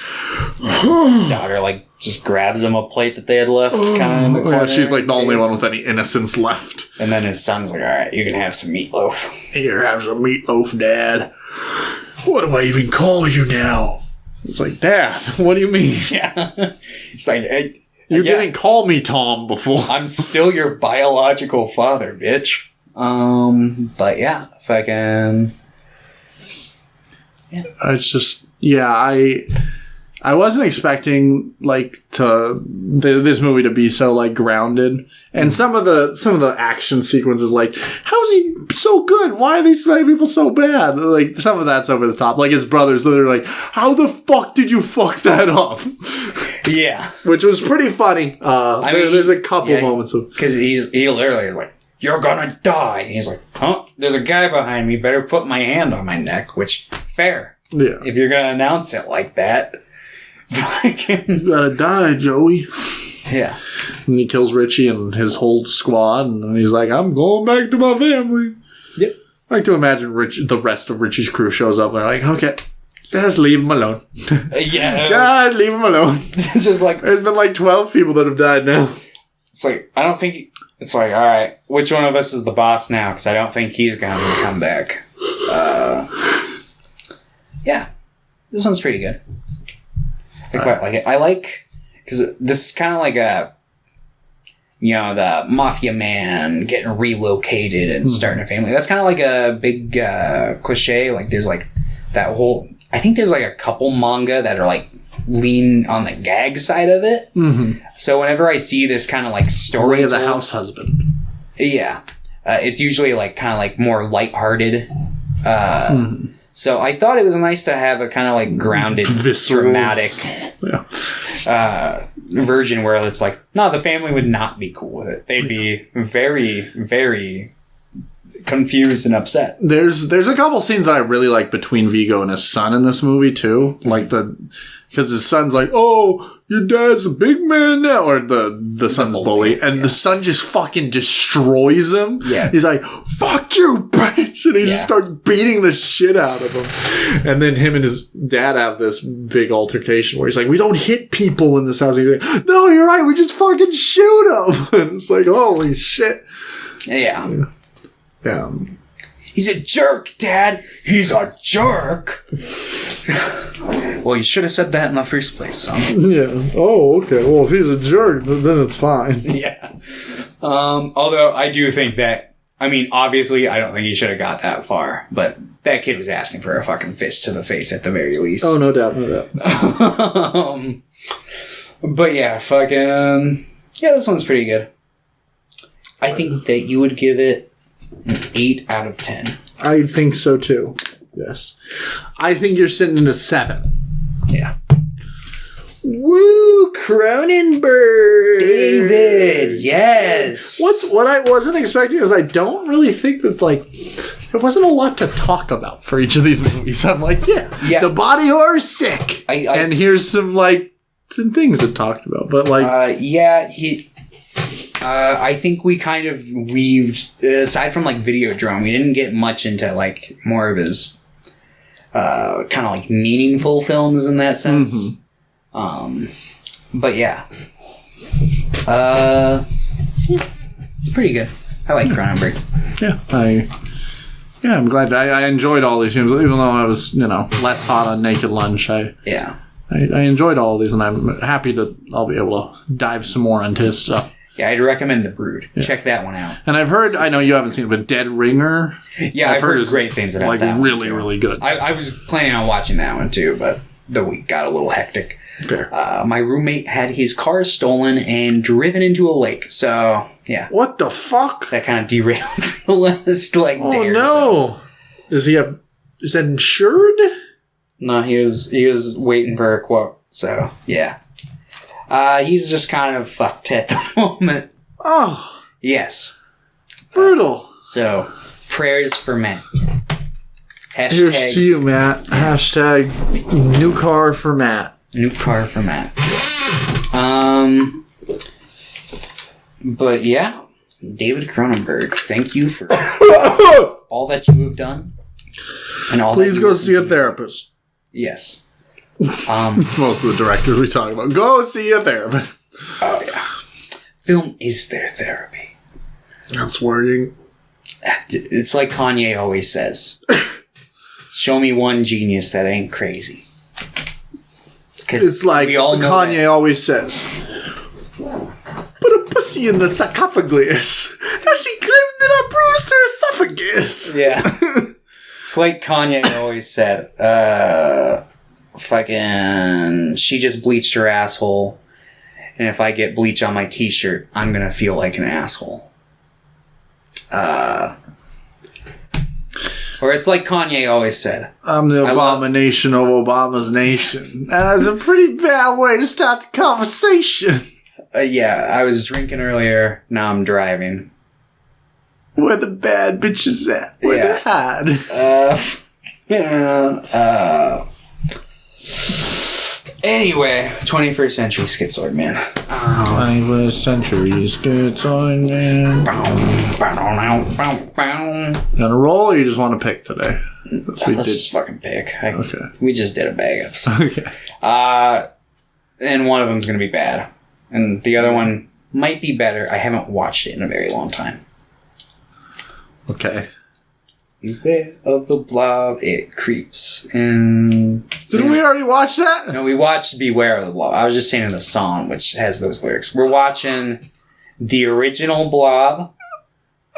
Daughter, like, just grabs him a plate that they had left kind of in the corner. Yeah, she's, like, the only one with any innocence left. And then his son's like, all right, you can have some meatloaf. Here, have some meatloaf, Dad. What do I even call you now? It's like, Dad, what do you mean? Yeah. It's like, You didn't call me Tom before. I'm still your biological father, bitch. But yeah, fucking... Yeah. It's just... Yeah, I wasn't expecting, like, this movie to be so, like, grounded. And some of the action sequences, like, how is he so good? Why are these people so bad? Like, some of that's over the top. Like, his brothers, they're like, how the fuck did you fuck that up? Yeah. Which was pretty funny. There's a couple moments of... Because he literally is like, you're gonna die. And he's like, huh? There's a guy behind me. Better put my hand on my neck. Which, fair. Yeah. If you're gonna announce it like that. You gotta die, Joey. Yeah. And he kills Richie and his whole squad, and he's like, I'm going back to my family. Yep. I like to imagine the rest of Richie's crew shows up and they're like, okay, just leave him alone. Yeah. Just leave him alone. It's just like... There's been like 12 people that have died now. It's like, I don't think... It's like, alright, which one of us is the boss now? Because I don't think he's gonna come back. Yeah. This one's pretty good. I quite like it. I like, because this is kind of like the mafia man getting relocated and starting a family. That's kind of like a big cliche. Like, there's like that whole, I think there's like a couple manga that are like lean on the gag side of it. Mm-hmm. So whenever I see this kind of like story, Way of the house husband. Yeah. It's usually like kind of like more lighthearted. So I thought it was nice to have a kind of like grounded, visceral, dramatic version where it's like, no, the family would not be cool with it. They'd be very, very confused and upset. There's a couple scenes that I really like between Vigo and his son in this movie too. Like because his son's like, oh, your dad's a big man now, or the son's bully, and the son just fucking destroys him. Yeah. He's like, fuck you, bitch, and he just starts beating the shit out of him. And then him and his dad have this big altercation where he's like, we don't hit people in this house. He's like, no, you're right, we just fucking shoot them. And it's like, holy shit. Yeah. Yeah. He's a jerk, Dad. He's a jerk. Well, you should have said that in the first place, son. Yeah. Oh, okay. Well, if he's a jerk, then it's fine. Yeah. Although I do think that, I mean, obviously, I don't think he should have got that far, but that kid was asking for a fucking fist to the face at the very least. Oh, no doubt, no doubt. But yeah, fucking, yeah, this one's pretty good. I think that you would give it an 8 out of 10. I think so too. Yes. I think you're sitting in a 7. Yeah. Woo, Cronenberg. David, yes. What I wasn't expecting is I don't really think that, like, there wasn't a lot to talk about for each of these movies. I'm like, yeah. The body horror is sick. And here's some, like, some things it talked about. But, like... I think we kind of weaved, aside from like Videodrome, we didn't get much into like more of his kind of like meaningful films in that sense. Mm-hmm. But yeah, it's pretty good. I like Cronenberg. Yeah, I'm glad. I enjoyed all these films, even though I was less hot on Naked Lunch. I enjoyed all of these, and I'm happy I'll be able to dive some more into his stuff. Yeah, I'd recommend The Brood. Yeah. Check that one out. And I've heard, I know you haven't seen it, but Dead Ringer. Yeah, I've heard great things about like, that. Like, really, really good. I was planning on watching that one, too, but the week got a little hectic. Fair. My roommate had his car stolen and driven into a lake, so, yeah. What the fuck? That kind of derailed the last, like, day or no. So. Is that insured? No, he was waiting for a quote, so, yeah. He's just kind of fucked at the moment. Oh. Yes. Brutal. So, prayers for Matt. Here's to you, Matt. Hashtag new car for Matt. New car for Matt. Yes. But yeah, David Cronenberg, thank you for all that you have done. And all Please go see a therapist. Yes. Most of the directors we talk about. Go see a therapist. Oh, yeah. Film is their therapy. That's wording. It's like Kanye always says. Show me one genius that ain't crazy. It's like Kanye always says. pussy in the sarcophagus. Now she claimed that I bruised her esophagus. Yeah. It's like Kanye always said, fucking, she just bleached her asshole, and if I get bleach on my t-shirt, I'm gonna feel like an asshole. Or it's like Kanye always said, I'm the abomination of Obama's nation. That's a pretty bad way to start the conversation. Yeah, I was drinking earlier, now I'm driving. Where the bad bitches at? Where they hide? Anyway, 21st century schizoid man. 21st century schizoid man. You on a roll, or you just want to pick today? Let's just fucking pick. Okay. We just did a bag episode. Okay. And one of them's going to be bad. And the other one might be better. I haven't watched it in a very long time. Okay. Beware of the Blob, it creeps. And didn't we already watch that? No, we watched Beware of the Blob. I was just singing the song, which has those lyrics. We're watching the original Blob.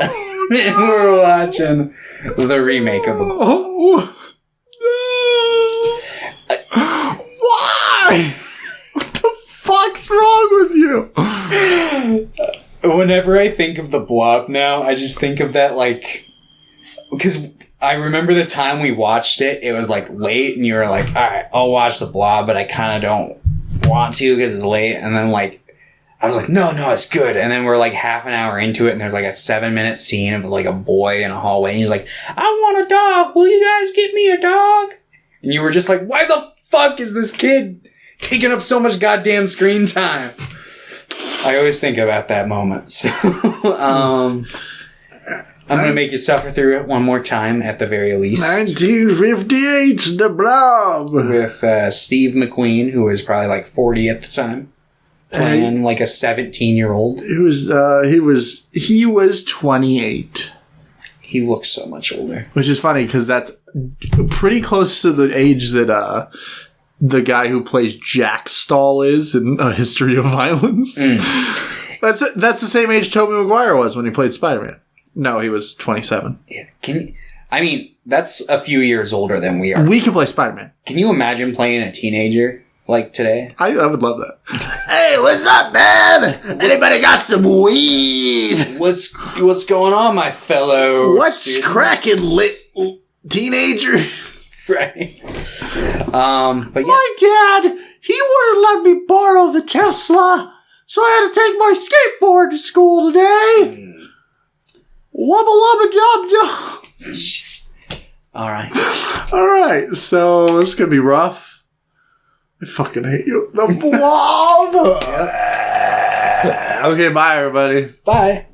Oh, no. And we're watching the remake of the Blob. Oh, no. Why? What the fuck's wrong with you? Whenever I think of the Blob now, I just think of that, like... Because I remember the time we watched it, it was, like, late, and you were like, alright, I'll watch the Blob, but I kind of don't want to because it's late. And then, like, I was like, no, it's good. And then we're, like, half an hour into it, and there's, like, a 7-minute scene of, like, a boy in a hallway, and he's like, I want a dog. Will you guys get me a dog? And you were just like, why the fuck is this kid taking up so much goddamn screen time? I always think about that moment. So, I'm going to make you suffer through it one more time at the very least. 1958, The Blob. With Steve McQueen, who was probably like 40 at the time. Playing like a 17-year-old. He was 28. He looks so much older. Which is funny because that's pretty close to the age that the guy who plays Jack Stahl is in A History of Violence. That's the same age Tobey Maguire was when he played Spider-Man. No, he was 27. Yeah. That's a few years older than we are. We can play Spider-Man. Can you imagine playing a teenager like today? I would love that. Hey, what's up, man? Anybody got some weed? What's going on, my fellow What's students? cracking, lit teenager? Right. But yeah. My dad, he wouldn't let me borrow the Tesla, so I had to take my skateboard to school today. Wubba lubba dub dub. Alright, so this is gonna be rough. I fucking hate you. The Blob! Okay, bye everybody. Bye.